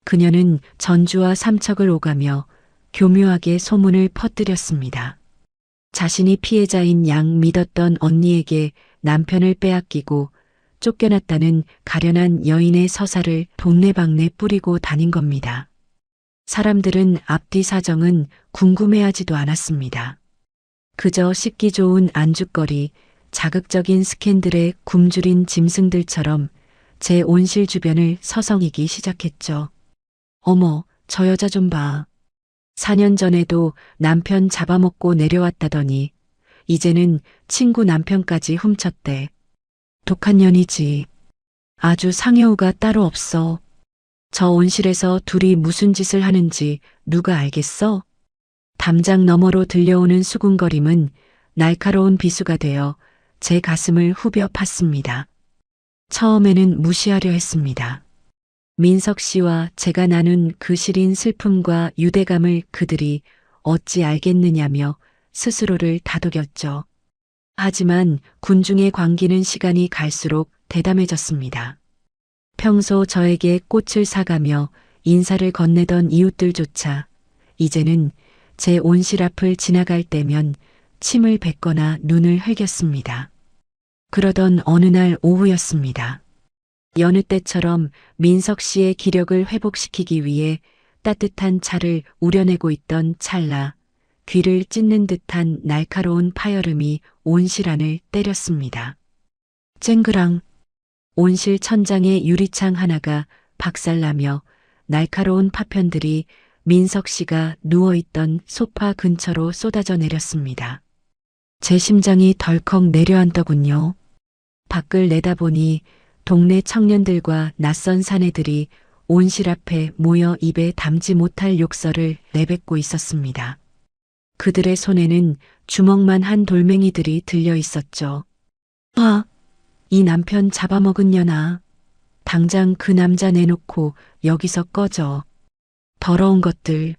Speaker 1: 그녀는 전주와 삼척을 오가며 교묘하게 소문을 퍼뜨렸습니다. 자신이 피해자인 양 믿었던 언니에게 남편을 빼앗기고 쫓겨났다는 가련한 여인의 서사를 동네방네 뿌리고 다닌 겁니다. 사람들은 앞뒤 사정은 궁금해하지도 않았습니다. 그저 씹기 좋은 안주거리, 자극적인 스캔들에 굶주린 짐승들처럼 제 온실 주변을 서성이기 시작했죠. 어머, 저 여자 좀 봐. 4년 전에도 남편 잡아먹고 내려왔다더니 이제는 친구 남편까지 훔쳤대. 독한 년이지. 아주 상여우가 따로 없어. 저 온실에서 둘이 무슨 짓을 하는지 누가 알겠어? 담장 너머로 들려오는 수군거림은 날카로운 비수가 되어 제 가슴을 후벼 팠습니다. 처음에는 무시하려 했습니다. 민석 씨와 제가 나눈 그 시린 슬픔과 유대감을 그들이 어찌 알겠느냐며 스스로를 다독였죠. 하지만 군중에 광기는 시간이 갈수록 대담해졌습니다. 평소 저에게 꽃을 사가며 인사를 건네던 이웃들조차 이제는 제 온실 앞을 지나갈 때면 침을 뱉거나 눈을 흘겼습니다. 그러던 어느 날 오후였습니다. 여느 때처럼 민석 씨의 기력을 회복시키기 위해 따뜻한 차를 우려내고 있던 찰나 귀를 찢는 듯한 날카로운 파열음이 온실 안을 때렸습니다. 쨍그랑 온실 천장의 유리창 하나가 박살나며 날카로운 파편들이 민석 씨가 누워있던 소파 근처로 쏟아져 내렸습니다. 제 심장이 덜컥 내려앉더군요. 밖을 내다보니 동네 청년들과 낯선 사내들이 온실 앞에 모여 입에 담지 못할 욕설을 내뱉고 있었습니다. 그들의 손에는 주먹만 한 돌멩이들이 들려 있었죠. 아, 이 남편 잡아먹은 년아. 당장 그 남자 내놓고 여기서 꺼져. 더러운 것들.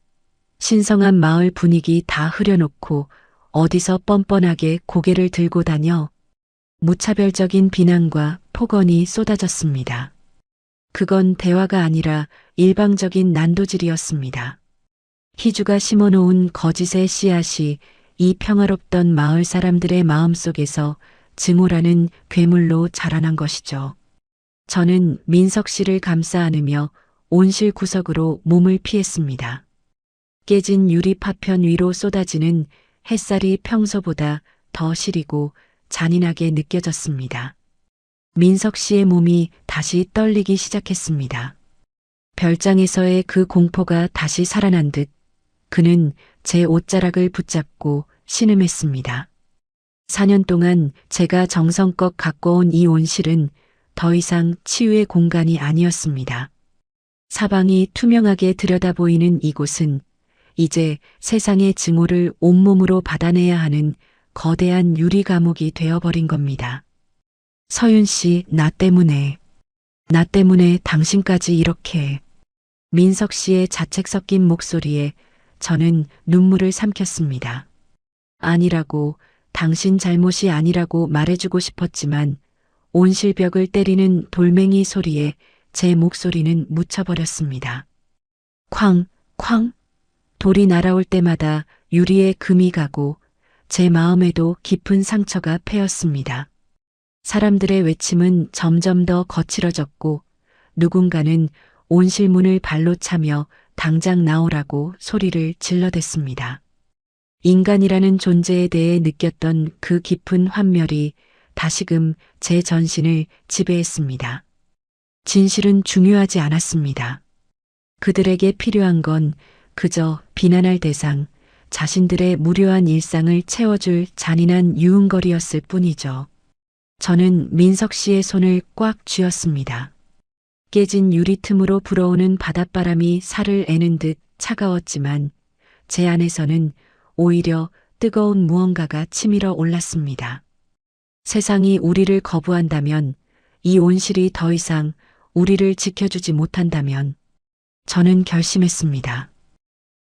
Speaker 1: 신성한 마을 분위기 다 흐려놓고 어디서 뻔뻔하게 고개를 들고 다녀. 무차별적인 비난과 폭언이 쏟아졌습니다. 그건 대화가 아니라 일방적인 난도질이었습니다. 희주가 심어놓은 거짓의 씨앗이 이 평화롭던 마을 사람들의 마음속에서 증오라는 괴물로 자라난 것이죠. 저는 민석 씨를 감싸 안으며 온실 구석으로 몸을 피했습니다. 깨진 유리 파편 위로 쏟아지는 햇살이 평소보다 더 시리고 잔인하게 느껴졌습니다. 민석 씨의 몸이 다시 떨리기 시작했습니다. 별장에서의 그 공포가 다시 살아난 듯 그는 제 옷자락을 붙잡고 신음했습니다. 4년 동안 제가 정성껏 가꿔온 이 온실은 더 이상 치유의 공간이 아니었습니다. 사방이 투명하게 들여다보이는 이곳은 이제 세상의 증오를 온몸으로 받아내야 하는 거대한 유리 감옥이 되어버린 겁니다. 서윤 씨, 나 때문에 당신까지 이렇게. 민석 씨의 자책 섞인 목소리에 저는 눈물을 삼켰습니다. 아니라고, 당신 잘못이 아니라고 말해주고 싶었지만 온실벽을 때리는 돌멩이 소리에 제 목소리는 묻혀버렸습니다. 쾅, 쾅. 돌이 날아올 때마다 유리에 금이 가고 제 마음에도 깊은 상처가 패였습니다. 사람들의 외침은 점점 더 거칠어졌고 누군가는 온실문을 발로 차며 당장 나오라고 소리를 질러댔습니다. 인간이라는 존재에 대해 느꼈던 그 깊은 환멸이 다시금 제 전신을 지배했습니다. 진실은 중요하지 않았습니다. 그들에게 필요한 건 그저 비난할 대상, 자신들의 무료한 일상을 채워줄 잔인한 유흥거리였을 뿐이죠. 저는 민석 씨의 손을 꽉 쥐었습니다. 깨진 유리 틈으로 불어오는 바닷바람이 살을 애는 듯 차가웠지만 제 안에서는 오히려 뜨거운 무언가가 치밀어 올랐습니다. 세상이 우리를 거부한다면, 이 온실이 더 이상 우리를 지켜주지 못한다면, 저는 결심했습니다.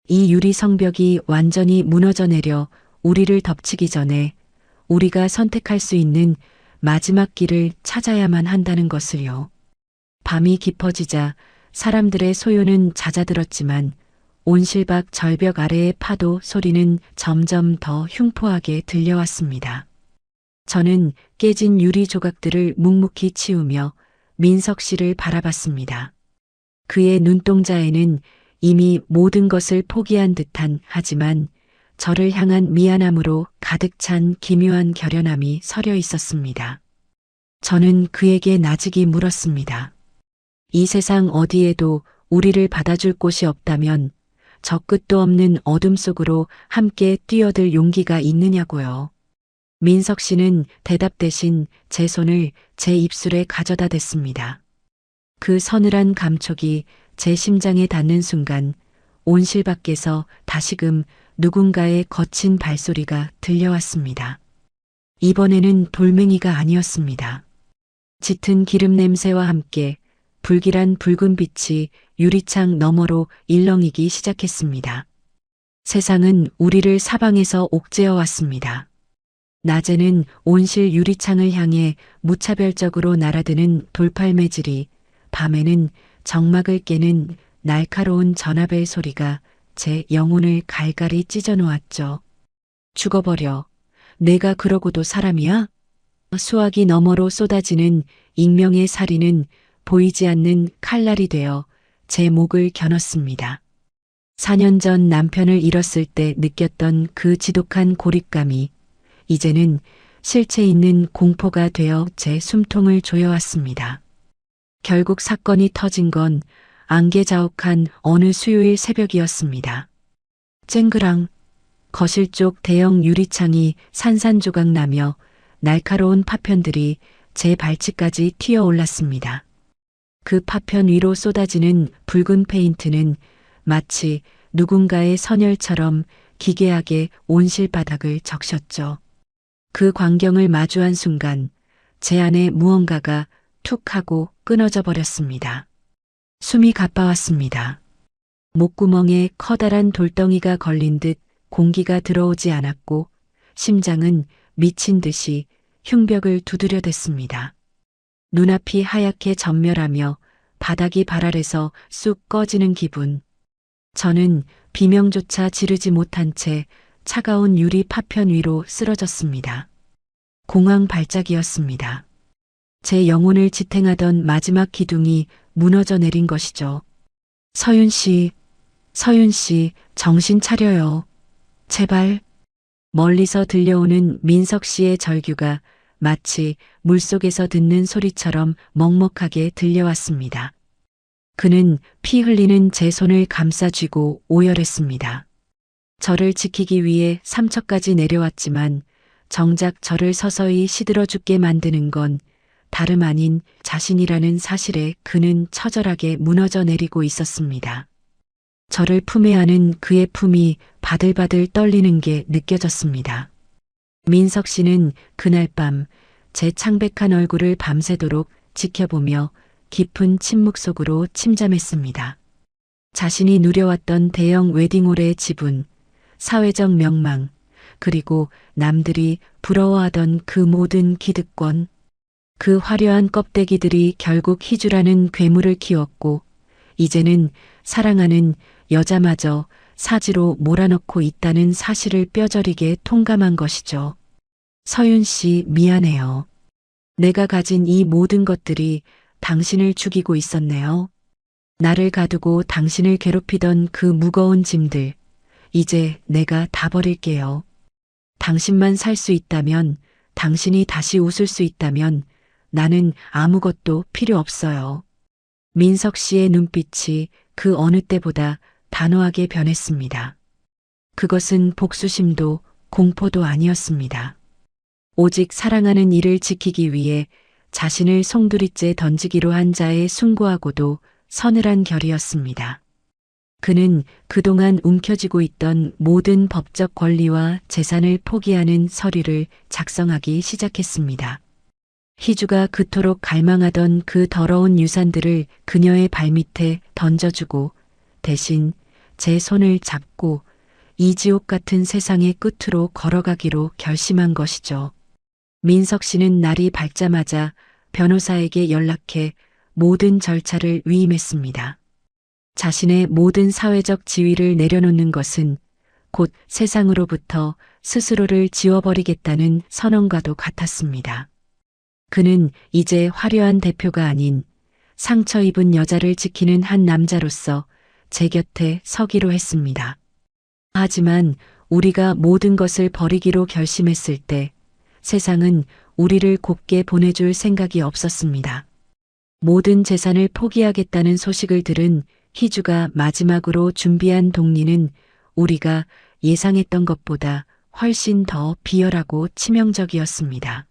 Speaker 1: 이 유리 성벽이 완전히 무너져 내려 우리를 덮치기 전에 우리가 선택할 수 있는 마지막 길을 찾아야만 한다는 것을요. 밤이 깊어지자 사람들의 소요는 잦아들었지만 온실 밖 절벽 아래의 파도 소리는 점점 더 흉포하게 들려왔습니다. 저는 깨진 유리 조각들을 묵묵히 치우며 민석 씨를 바라봤습니다. 그의 눈동자에는 이미 모든 것을 포기한 듯한, 하지만 저를 향한 미안함으로 가득 찬 기묘한 결연함이 서려 있었습니다. 저는 그에게 나직이 물었습니다. 이 세상 어디에도 우리를 받아줄 곳이 없다면 저 끝도 없는 어둠 속으로 함께 뛰어들 용기가 있느냐고요. 민석 씨는 대답 대신 제 손을 제 입술에 가져다 댔습니다. 그 서늘한 감촉이 제 심장에 닿는 순간 온실 밖에서 다시금 누군가의 거친 발소리가 들려왔습니다. 이번에는 돌멩이가 아니었습니다. 짙은 기름 냄새와 함께 불길한 붉은 빛이 유리창 너머로 일렁이기 시작했습니다. 세상은 우리를 사방에서 옥죄어 왔습니다. 낮에는 온실 유리창을 향해 무차별적으로 날아드는 돌팔매질이, 밤에는 정막을 깨는 날카로운 전화벨 소리가 제 영혼을 갈갈이 찢어 놓았죠. 죽어버려. 내가 그러고도 사람이야? 수화기 너머로 쏟아지는 익명의 살인은 보이지 않는 칼날이 되어 제 목을 겨눴습니다. 4년 전 남편을 잃었을 때 느꼈던 그 지독한 고립감이 이제는 실체 있는 공포가 되어 제 숨통을 조여왔습니다. 결국 사건이 터진 건 안개자욱한 어느 수요일 새벽이었습니다. 쨍그랑 거실 쪽 대형 유리창이 산산조각 나며 날카로운 파편들이 제 발치까지 튀어올랐습니다. 그 파편 위로 쏟아지는 붉은 페인트는 마치 누군가의 선혈처럼 기괴하게 온실 바닥을 적셨죠. 그 광경을 마주한 순간 제 안에 무언가가 툭 하고 끊어져 버렸습니다. 숨이 가빠왔습니다. 목구멍에 커다란 돌덩이가 걸린 듯 공기가 들어오지 않았고 심장은 미친 듯이 흉벽을 두드려댔습니다. 눈앞이 하얗게 전멸하며 바닥이 발알해서 쑥 꺼지는 기분. 저는 비명조차 지르지 못한 채 차가운 유리 파편 위로 쓰러졌습니다. 공황 발작이었습니다. 제 영혼을 지탱하던 마지막 기둥이 무너져 내린 것이죠. 서윤 씨, 정신 차려요. 제발. 멀리서 들려오는 민석 씨의 절규가 마치 물속에서 듣는 소리처럼 먹먹하게 들려왔습니다. 그는 피 흘리는 제 손을 감싸쥐고 오열했습니다. 저를 지키기 위해 삼척까지 내려왔지만 정작 저를 서서히 시들어 죽게 만드는 건 다름 아닌 자신이라는 사실에 그는 처절하게 무너져 내리고 있었습니다. 저를 품에 안은 그의 품이 바들바들 떨리는 게 느껴졌습니다. 민석 씨는 그날 밤 제 창백한 얼굴을 밤새도록 지켜보며 깊은 침묵 속으로 침잠했습니다. 자신이 누려왔던 대형 웨딩홀의 지분, 사회적 명망, 그리고 남들이 부러워하던 그 모든 기득권, 그 화려한 껍데기들이 결국 희주라는 괴물을 키웠고 이제는 사랑하는 여자마저 사지로 몰아넣고 있다는 사실을 뼈저리게 통감한 것이죠. 서윤 씨, 미안해요. 내가 가진 이 모든 것들이 당신을 죽이고 있었네요. 나를 가두고 당신을 괴롭히던 그 무거운 짐들, 이제 내가 다 버릴게요. 당신만 살 수 있다면, 당신이 다시 웃을 수 있다면 나는 아무것도 필요 없어요. 민석 씨의 눈빛이 그 어느 때보다 단호하게 변했습니다. 그것은 복수심도 공포도 아니었습니다. 오직 사랑하는 이를 지키기 위해 자신을 송두리째 던지기로 한 자에 숭고하고도 서늘한 결이었습니다. 그는 그동안 움켜쥐고 있던 모든 법적 권리와 재산을 포기하는 서류를 작성하기 시작했습니다. 희주가 그토록 갈망하던 그 더러운 유산들을 그녀의 발밑에 던져주고 대신 제 손을 잡고 이 지옥 같은 세상의 끝으로 걸어가기로 결심한 것이죠. 민석 씨는 날이 밝자마자 변호사에게 연락해 모든 절차를 위임했습니다. 자신의 모든 사회적 지위를 내려놓는 것은 곧 세상으로부터 스스로를 지워버리겠다는 선언과도 같았습니다. 그는 이제 화려한 대표가 아닌 상처 입은 여자를 지키는 한 남자로서 제 곁에 서기로 했습니다. 하지만 우리가 모든 것을 버리기로 결심했을 때 세상은 우리를 곱게 보내줄 생각이 없었습니다. 모든 재산을 포기하겠다는 소식을 들은 희주가 마지막으로 준비한 독리는 우리가 예상했던 것보다 훨씬 더 비열하고 치명적이었습니다.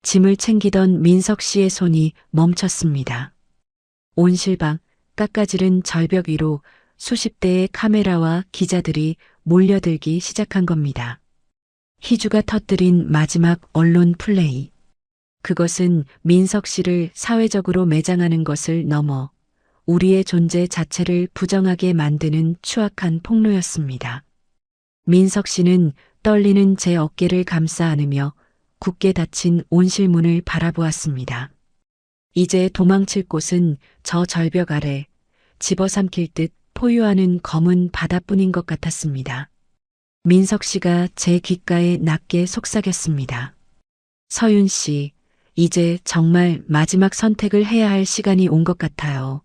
Speaker 1: 짐을 챙기던 민석 씨의 손이 멈췄습니다. 온실방 깎아지른 절벽 위로 수십 대의 카메라와 기자들이 몰려들기 시작한 겁니다. 희주가 터뜨린 마지막 언론 플레이. 그것은 민석 씨를 사회적으로 매장하는 것을 넘어 우리의 존재 자체를 부정하게 만드는 추악한 폭로였습니다. 민석 씨는 떨리는 제 어깨를 감싸 안으며 굳게 닫힌 온실문을 바라보았습니다. 이제 도망칠 곳은 저 절벽 아래 집어삼킬 듯 포효하는 검은 바다뿐인 것 같았습니다. 민석 씨가 제 귓가에 낮게 속삭였습니다. 서윤 씨, 이제 정말 마지막 선택을 해야 할 시간이 온 것 같아요.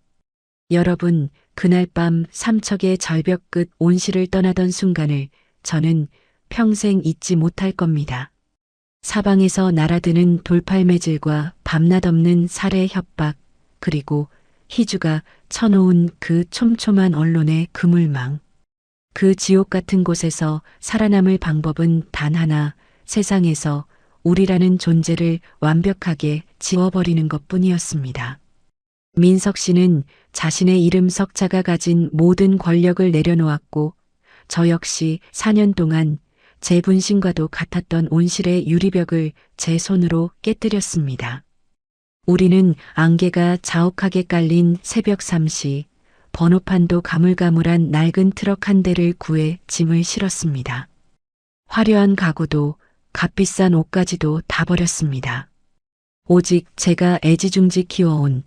Speaker 1: 여러분, 그날 밤 삼척의 절벽 끝 온실을 떠나던 순간을 저는 평생 잊지 못할 겁니다. 사방에서 날아드는 돌팔매질과 밤낮 없는 살해 협박, 그리고 희주가 쳐놓은 그 촘촘한 언론의 그물망. 그 지옥 같은 곳에서 살아남을 방법은 단 하나, 세상에서 우리라는 존재를 완벽하게 지워버리는 것뿐이었습니다. 민석 씨는 자신의 이름 석자가 가진 모든 권력을 내려놓았고 저 역시 4년 동안 제 분신과도 같았던 온실의 유리벽을 제 손으로 깨뜨렸습니다. 우리는 안개가 자욱하게 깔린 새벽 3시, 번호판도 가물가물한 낡은 트럭 한 대를 구해 짐을 실었습니다. 화려한 가구도 값비싼 옷까지도 다 버렸습니다. 오직 제가 애지중지 키워온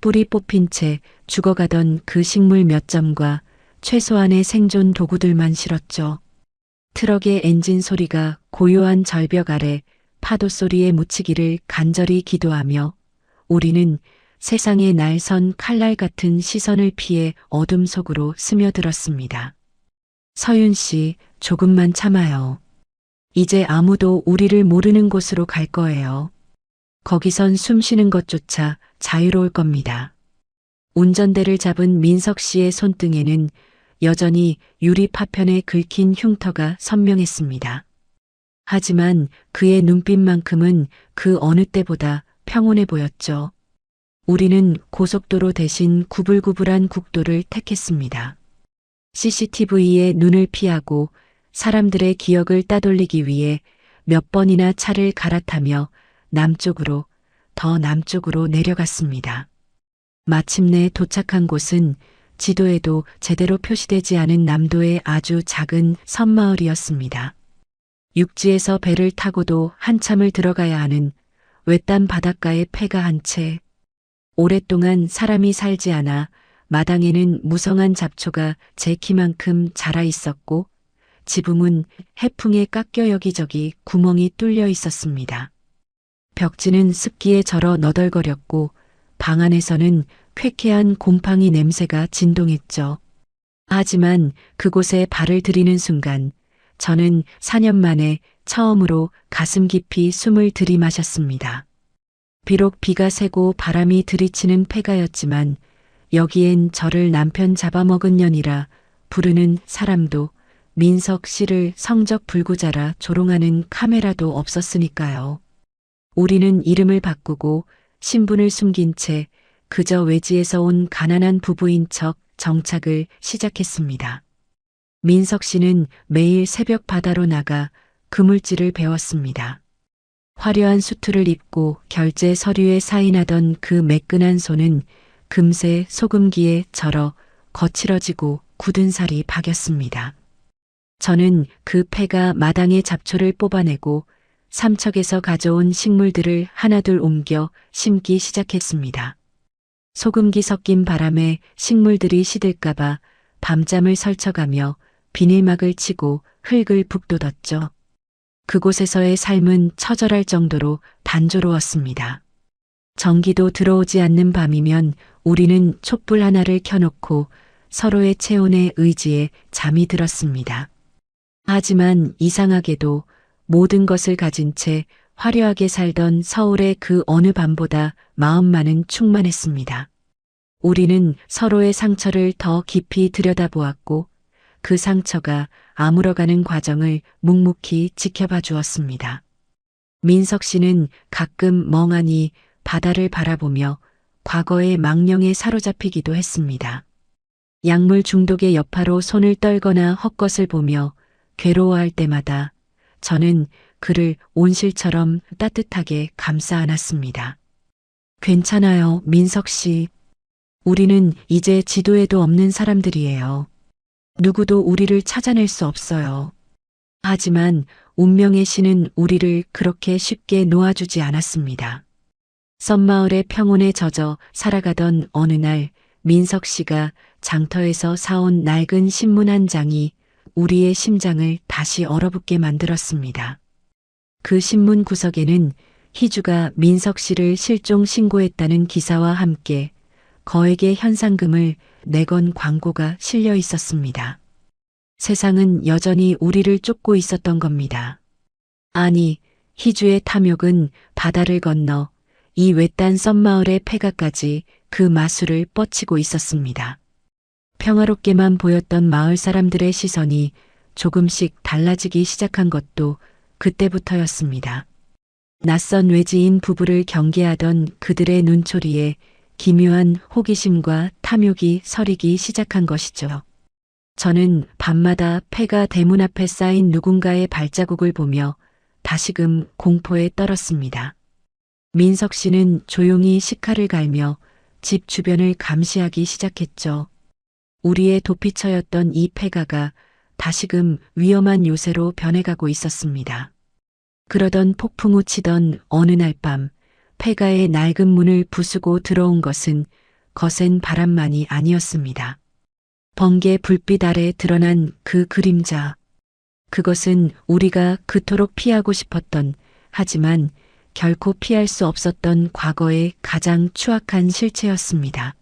Speaker 1: 뿌리 뽑힌 채 죽어가던 그 식물 몇 점과 최소한의 생존 도구들만 실었죠. 트럭의 엔진 소리가 고요한 절벽 아래 파도 소리에 묻히기를 간절히 기도하며 우리는 세상의 날선 칼날 같은 시선을 피해 어둠 속으로 스며들었습니다. 서윤 씨, 조금만 참아요. 이제 아무도 우리를 모르는 곳으로 갈 거예요. 거기선 숨 쉬는 것조차 자유로울 겁니다. 운전대를 잡은 민석 씨의 손등에는 여전히 유리 파편에 긁힌 흉터가 선명했습니다. 하지만 그의 눈빛만큼은 그 어느 때보다 평온해 보였죠. 우리는 고속도로 대신 구불구불한 국도를 택했습니다. CCTV의 눈을 피하고 사람들의 기억을 따돌리기 위해 몇 번이나 차를 갈아타며 남쪽으로, 더 남쪽으로 내려갔습니다. 마침내 도착한 곳은 지도에도 제대로 표시되지 않은 남도의 아주 작은 섬마을이었습니다. 육지에서 배를 타고도 한참을 들어가야 하는 외딴 바닷가의 폐가 한 채. 오랫동안 사람이 살지 않아 마당에는 무성한 잡초가 제 키만큼 자라 있었고 지붕은 해풍에 깎여 여기저기 구멍이 뚫려 있었습니다. 벽지는 습기에 절어 너덜거렸고 방 안에서는 쾌쾌한 곰팡이 냄새가 진동했죠. 하지만 그곳에 발을 들이는 순간 저는 4년 만에 처음으로 가슴 깊이 숨을 들이마셨습니다. 비록 비가 새고 바람이 들이치는 폐가였지만 여기엔 저를 남편 잡아먹은 년이라 부르는 사람도 민석 씨를 성적 불구자라 조롱하는 카메라도 없었으니까요. 우리는 이름을 바꾸고 신분을 숨긴 채 그저 외지에서 온 가난한 부부인 척 정착을 시작했습니다. 민석 씨는 매일 새벽 바다로 나가 그물질을 배웠습니다. 화려한 수트를 입고 결제 서류에 사인하던 그 매끈한 손은 금세 소금기에 절어 거칠어지고 굳은 살이 박였습니다. 저는 그 패가 마당의 잡초를 뽑아내고 삼척에서 가져온 식물들을 하나둘 옮겨 심기 시작했습니다. 소금기 섞인 바람에 식물들이 시들까봐 밤잠을 설쳐가며 비닐막을 치고 흙을 북돋았죠. 그곳에서의 삶은 처절할 정도로 단조로웠습니다. 전기도 들어오지 않는 밤이면 우리는 촛불 하나를 켜놓고 서로의 체온에 의지해 잠이 들었습니다. 하지만 이상하게도 모든 것을 가진 채 화려하게 살던 서울의 그 어느 밤보다 마음만은 충만했습니다. 우리는 서로의 상처를 더 깊이 들여다보았고 그 상처가 아물어가는 과정을 묵묵히 지켜봐 주었습니다. 민석 씨는 가끔 멍하니 바다를 바라보며 과거의 망령에 사로잡히기도 했습니다. 약물 중독의 여파로 손을 떨거나 헛것을 보며 괴로워할 때마다 저는 그를 온실처럼 따뜻하게 감싸 안았습니다. 괜찮아요, 민석 씨. 우리는 이제 지도에도 없는 사람들이에요. 누구도 우리를 찾아낼 수 없어요. 하지만 운명의 신은 우리를 그렇게 쉽게 놓아주지 않았습니다. 썸마을의 평온에 젖어 살아가던 어느 날 민석 씨가 장터에서 사온 낡은 신문 한 장이 우리의 심장을 다시 얼어붙게 만들었습니다. 그 신문 구석에는 희주가 민석 씨를 실종 신고했다는 기사와 함께 거액의 현상금을 내건 광고가 실려 있었습니다. 세상은 여전히 우리를 쫓고 있었던 겁니다. 아니, 희주의 탐욕은 바다를 건너 이 외딴 썸마을의 폐가까지 그 마술을 뻗치고 있었습니다. 평화롭게만 보였던 마을 사람들의 시선이 조금씩 달라지기 시작한 것도 그때부터였습니다. 낯선 외지인 부부를 경계하던 그들의 눈초리에 기묘한 호기심과 탐욕이 서리기 시작한 것이죠. 저는 밤마다 폐가 대문 앞에 쌓인 누군가의 발자국을 보며 다시금 공포에 떨었습니다. 민석 씨는 조용히 식칼을 갈며 집 주변을 감시하기 시작했죠. 우리의 도피처였던 이 폐가가 다시금 위험한 요새로 변해가고 있었습니다. 그러던 폭풍우 치던 어느 날 밤 폐가의 낡은 문을 부수고 들어온 것은 거센 바람만이 아니었습니다. 번개 불빛 아래 드러난 그 그림자. 그것은 우리가 그토록 피하고 싶었던, 하지만 결코 피할 수 없었던 과거의 가장 추악한 실체였습니다.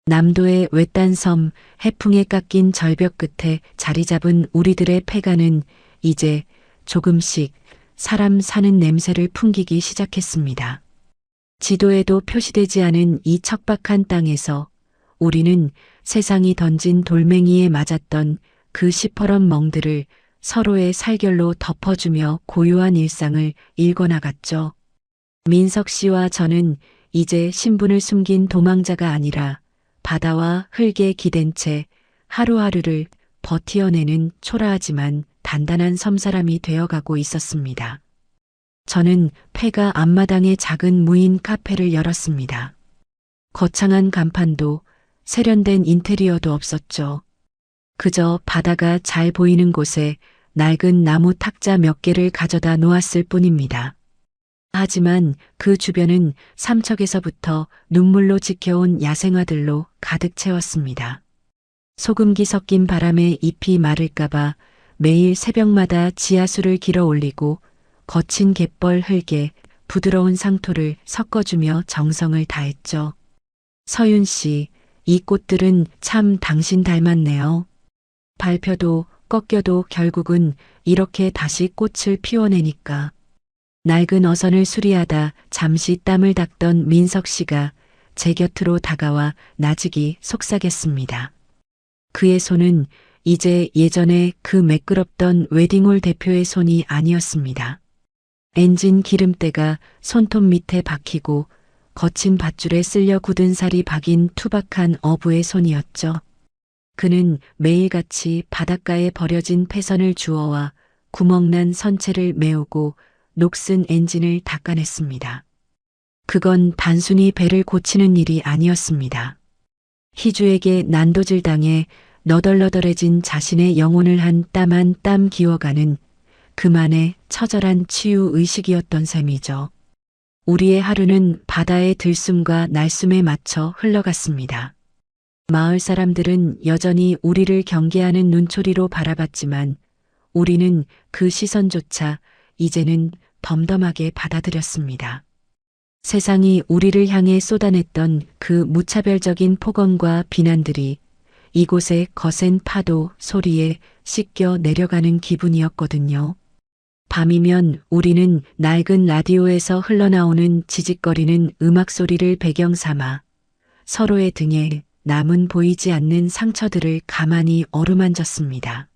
Speaker 1: 남도의 외딴 섬 해풍에 깎인 절벽 끝에 자리 잡은 우리들의 폐가는 이제 조금씩 사람 사는 냄새를 풍기기 시작했습니다. 지도에도 표시되지 않은 이 척박한 땅에서 우리는 세상이 던진 돌멩이에 맞았던 그 시퍼런 멍들을 서로의 살결로 덮어주며 고요한 일상을 일궈나갔죠. 민석 씨와 저는 이제 신분을 숨긴 도망자가 아니라 바다와 흙에 기댄 채 하루하루를 버티어내는 초라하지만 단단한 섬사람이 되어가고 있었습니다. 저는 폐가 앞마당에 작은 무인 카페를 열었습니다. 거창한 간판도 세련된 인테리어도 없었죠. 그저 바다가 잘 보이는 곳에 낡은 나무 탁자 몇 개를 가져다 놓았을 뿐입니다. 하지만 그 주변은 삼척에서부터 눈물로 지켜온 야생화들로 가득 채웠습니다. 소금기 섞인 바람에 잎이 마를까봐 매일 새벽마다 지하수를 길어 올리고 거친 갯벌 흙에 부드러운 상토를 섞어주며 정성을 다했죠. 서윤 씨, 이 꽃들은 참 당신 닮았네요. 밟혀도 꺾여도 결국은 이렇게 다시 꽃을 피워내니까. 낡은 어선을 수리하다 잠시 땀을 닦던 민석 씨가 제 곁으로 다가와 나직이 속삭였습니다. 그의 손은 이제 예전에 그 매끄럽던 웨딩홀 대표의 손이 아니었습니다. 엔진 기름때가 손톱 밑에 박히고 거친 밧줄에 쓸려 굳은 살이 박인 투박한 어부의 손이었죠. 그는 매일같이 바닷가에 버려진 폐선을 주워와 구멍난 선체를 메우고 녹슨 엔진을 닦아냈습니다. 그건 단순히 배를 고치는 일이 아니었습니다. 희주에게 난도질당해 너덜너덜해진 자신의 영혼을 한 땀 한 땀 기워가는 그만의 처절한 치유 의식이었던 셈이죠. 우리의 하루는 바다의 들숨과 날숨에 맞춰 흘러갔습니다. 마을 사람들은 여전히 우리를 경계하는 눈초리로 바라봤지만 우리는 그 시선조차 이제는 덤덤하게 받아들였습니다. 세상이 우리를 향해 쏟아냈던 그 무차별적인 폭언과 비난들이 이곳의 거센 파도 소리에 씻겨 내려가는 기분이었거든요. 밤이면 우리는 낡은 라디오에서 흘러나오는 지직거리는 음악 소리를 배경 삼아 서로의 등에 남은 보이지 않는 상처들을 가만히 어루만졌습니다.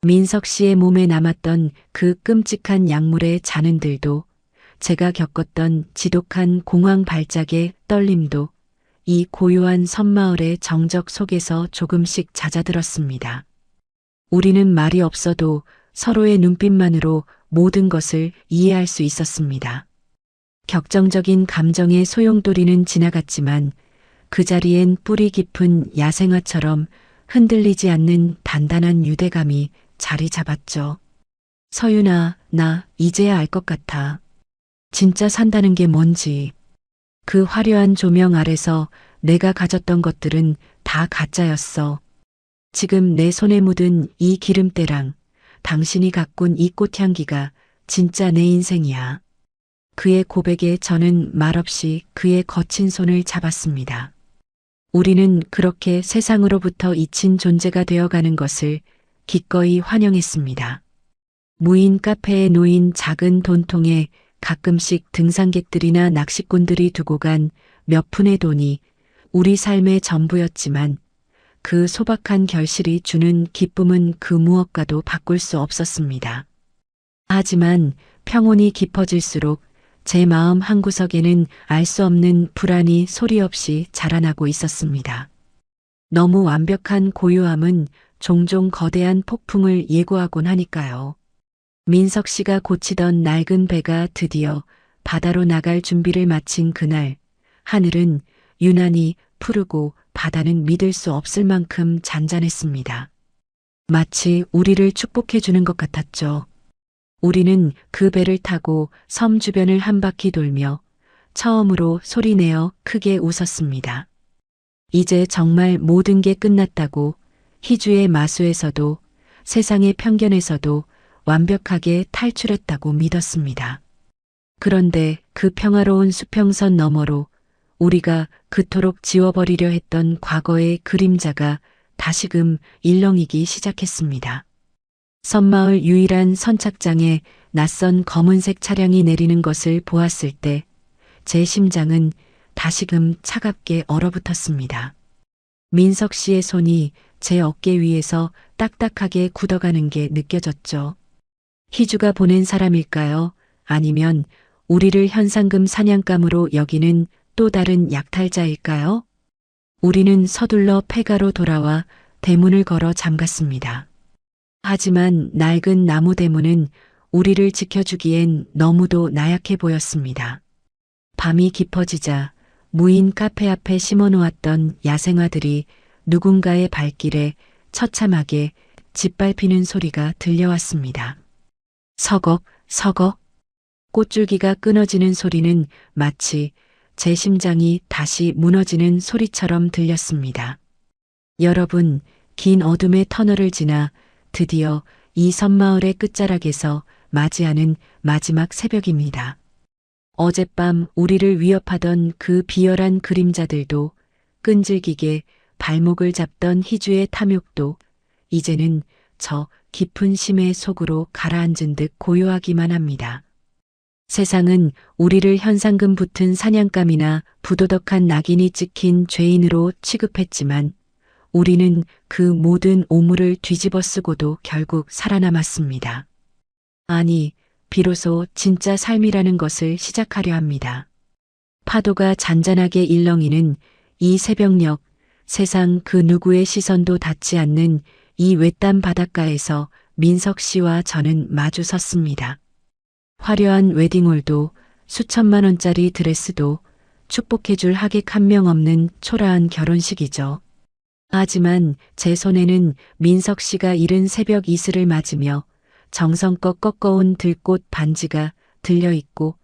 Speaker 1: 민석 씨의 몸에 남았던 그 끔찍한 약물의 잔흔들도 제가 겪었던 지독한 공황 발작의 떨림도 이 고요한 섬마을의 정적 속에서 조금씩 잦아들었습니다. 우리는 말이 없어도 서로의 눈빛만으로 모든 것을 이해할 수 있었습니다. 격정적인 감정의 소용돌이는 지나갔지만 그 자리엔 뿌리 깊은 야생화처럼 흔들리지 않는 단단한 유대감이 자리 잡았죠. 서윤아, 나 이제야 알 것 같아. 진짜 산다는 게 뭔지. 그 화려한 조명 아래서 내가 가졌던 것들은 다 가짜였어. 지금 내 손에 묻은 이 기름때랑 당신이 가꾼 이 꽃향기가 진짜 내 인생이야. 그의 고백에 저는 말없이 그의 거친 손을 잡았습니다. 우리는 그렇게 세상으로부터 잊힌 존재가 되어가는 것을 기꺼이 환영했습니다. 무인 카페에 놓인 작은 돈통에 가끔씩 등산객들이나 낚시꾼들이 두고 간 몇 푼의 돈이 우리 삶의 전부였지만 그 소박한 결실이 주는 기쁨은 그 무엇과도 바꿀 수 없었습니다. 하지만 평온이 깊어질수록 제 마음 한구석에는 알 수 없는 불안이 소리 없이 자라나고 있었습니다. 너무 완벽한 고요함은 종종 거대한 폭풍을 예고하곤 하니까요. 민석 씨가 고치던 낡은 배가 드디어 바다로 나갈 준비를 마친 그날, 하늘은 유난히 푸르고 바다는 믿을 수 없을 만큼 잔잔했습니다. 마치 우리를 축복해 주는 것 같았죠. 우리는 그 배를 타고 섬 주변을 한 바퀴 돌며 처음으로 소리내어 크게 웃었습니다. 이제 정말 모든 게 끝났다고 희주의 마수에서도 세상의 편견에서도 완벽하게 탈출했다고 믿었습니다. 그런데 그 평화로운 수평선 너머로 우리가 그토록 지워버리려 했던 과거의 그림자가 다시금 일렁이기 시작했습니다. 섬마을 유일한 선착장에 낯선 검은색 차량이 내리는 것을 보았을 때 제 심장은 다시금 차갑게 얼어붙었습니다. 민석 씨의 손이 제 어깨 위에서 딱딱하게 굳어가는 게 느껴졌죠. 희주가 보낸 사람일까요? 아니면 우리를 현상금 사냥감으로 여기는 또 다른 약탈자일까요? 우리는 서둘러 폐가로 돌아와 대문을 걸어 잠갔습니다. 하지만 낡은 나무 대문은 우리를 지켜주기엔 너무도 나약해 보였습니다. 밤이 깊어지자 무인 카페 앞에 심어놓았던 야생화들이 누군가의 발길에 처참하게 짓밟히는 소리가 들려왔습니다. 서걱, 서걱. 꽃줄기가 끊어지는 소리는 마치 제 심장이 다시 무너지는 소리처럼 들렸습니다. 여러분, 긴 어둠의 터널을 지나 드디어 이 섬마을의 끝자락에서 맞이하는 마지막 새벽입니다. 어젯밤 우리를 위협하던 그 비열한 그림자들도 끈질기게 발목을 잡던 희주의 탐욕도 이제는 저 깊은 심해 속으로 가라앉은 듯 고요하기만 합니다. 세상은 우리를 현상금 붙은 사냥감이나 부도덕한 낙인이 찍힌 죄인으로 취급했지만 우리는 그 모든 오물을 뒤집어 쓰고도 결국 살아남았습니다. 아니, 비로소 진짜 삶이라는 것을 시작하려 합니다. 파도가 잔잔하게 일렁이는 이 새벽녘, 세상 그 누구의 시선도 닿지 않는 이 외딴 바닷가에서 민석 씨와 저는 마주 섰습니다. 화려한 웨딩홀도 수천만 원짜리 드레스도 축복해줄 하객 한 명 없는 초라한 결혼식이죠. 하지만 제 손에는 민석 씨가 이른 새벽 이슬을 맞으며 정성껏 꺾어온 들꽃 반지가 들려있고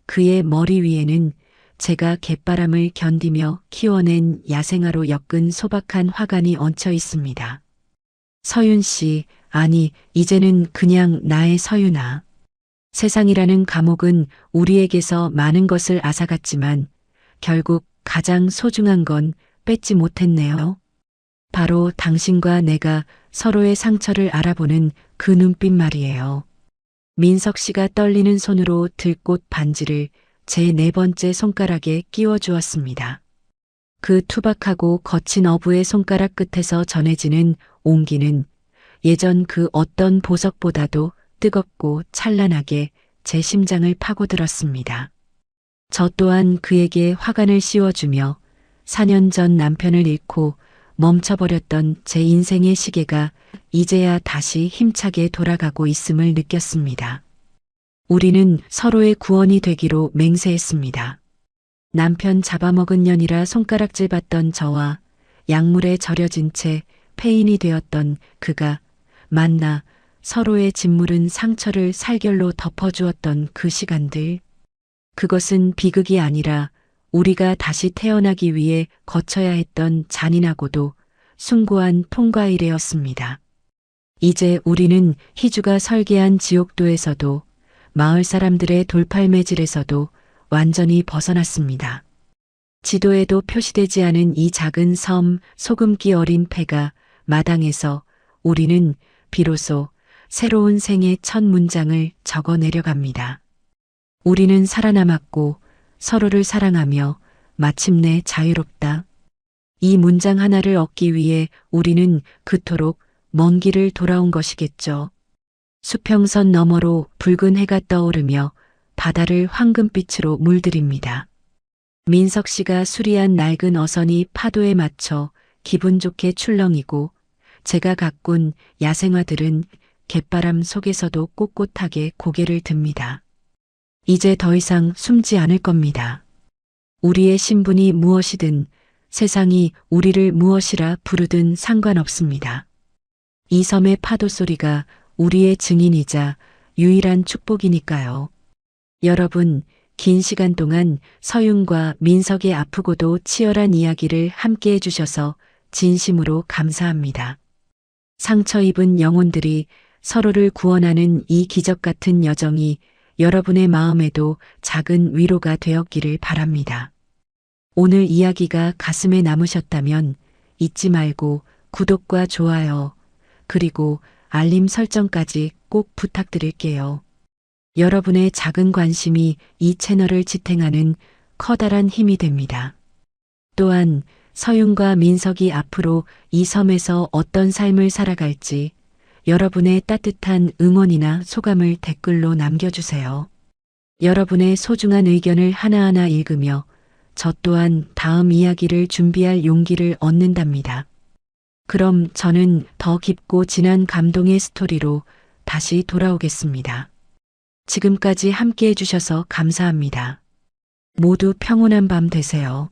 Speaker 1: 그의 머리 위에는 제가 갯바람을 견디며 키워낸 야생화로 엮은 소박한 화관이 얹혀 있습니다. 서윤 씨, 아니, 이제는 그냥 나의 서윤아. 세상이라는 감옥은 우리에게서 많은 것을 앗아갔지만 결국 가장 소중한 건 뺏지 못했네요. 바로 당신과 내가 서로의 상처를 알아보는 그 눈빛 말이에요. 민석 씨가 떨리는 손으로 들꽃 반지를 제 네 번째 손가락에 끼워 주었습니다. 그 투박하고 거친 어부의 손가락 끝에서 전해지는 온기는 예전 그 어떤 보석보다도 뜨겁고 찬란하게 제 심장을 파고들었습니다. 저 또한 그에게 화관을 씌워주며 4년 전 남편을 잃고 멈춰버렸던 제 인생의 시계가 이제야 다시 힘차게 돌아가고 있음을 느꼈습니다. 우리는 서로의 구원이 되기로 맹세했습니다. 남편 잡아먹은 년이라 손가락질 받던 저와 약물에 절여진 채 폐인이 되었던 그가 만나 서로의 짓무른 상처를 살결로 덮어주었던 그 시간들. 그것은 비극이 아니라 우리가 다시 태어나기 위해 거쳐야 했던 잔인하고도 숭고한 통과 이래였습니다. 이제 우리는 희주가 설계한 지옥도에서도 마을 사람들의 돌팔매질에서도 완전히 벗어났습니다. 지도에도 표시되지 않은 이 작은 섬 소금기 어린 패가 마당에서 우리는 비로소 새로운 생의 첫 문장을 적어 내려갑니다. 우리는 살아남았고 서로를 사랑하며 마침내 자유롭다. 이 문장 하나를 얻기 위해 우리는 그토록 먼 길을 돌아온 것이겠죠. 수평선 너머로 붉은 해가 떠오르며 바다를 황금빛으로 물들입니다. 민석 씨가 수리한 낡은 어선이 파도에 맞춰 기분 좋게 출렁이고 제가 가꾼 야생화들은 갯바람 속에서도 꼿꼿하게 고개를 듭니다. 이제 더 이상 숨지 않을 겁니다. 우리의 신분이 무엇이든 세상이 우리를 무엇이라 부르든 상관없습니다. 이 섬의 파도 소리가 우리의 증인이자 유일한 축복이니까요. 여러분, 긴 시간 동안 서윤과 민석의 아프고도 치열한 이야기를 함께 해주셔서 진심으로 감사합니다. 상처 입은 영혼들이 서로를 구원하는 이 기적 같은 여정이 여러분의 마음에도 작은 위로가 되었기를 바랍니다. 오늘 이야기가 가슴에 남으셨다면 잊지 말고 구독과 좋아요, 그리고 알림 설정까지 꼭 부탁드릴게요. 여러분의 작은 관심이 이 채널을 지탱하는 커다란 힘이 됩니다. 또한 서윤과 민석이 앞으로 이 섬에서 어떤 삶을 살아갈지 여러분의 따뜻한 응원이나 소감을 댓글로 남겨주세요. 여러분의 소중한 의견을 하나하나 읽으며 저 또한 다음 이야기를 준비할 용기를 얻는답니다. 그럼 저는 더 깊고 진한 감동의 스토리로 다시 돌아오겠습니다. 지금까지 함께 해주셔서 감사합니다. 모두 평온한 밤 되세요.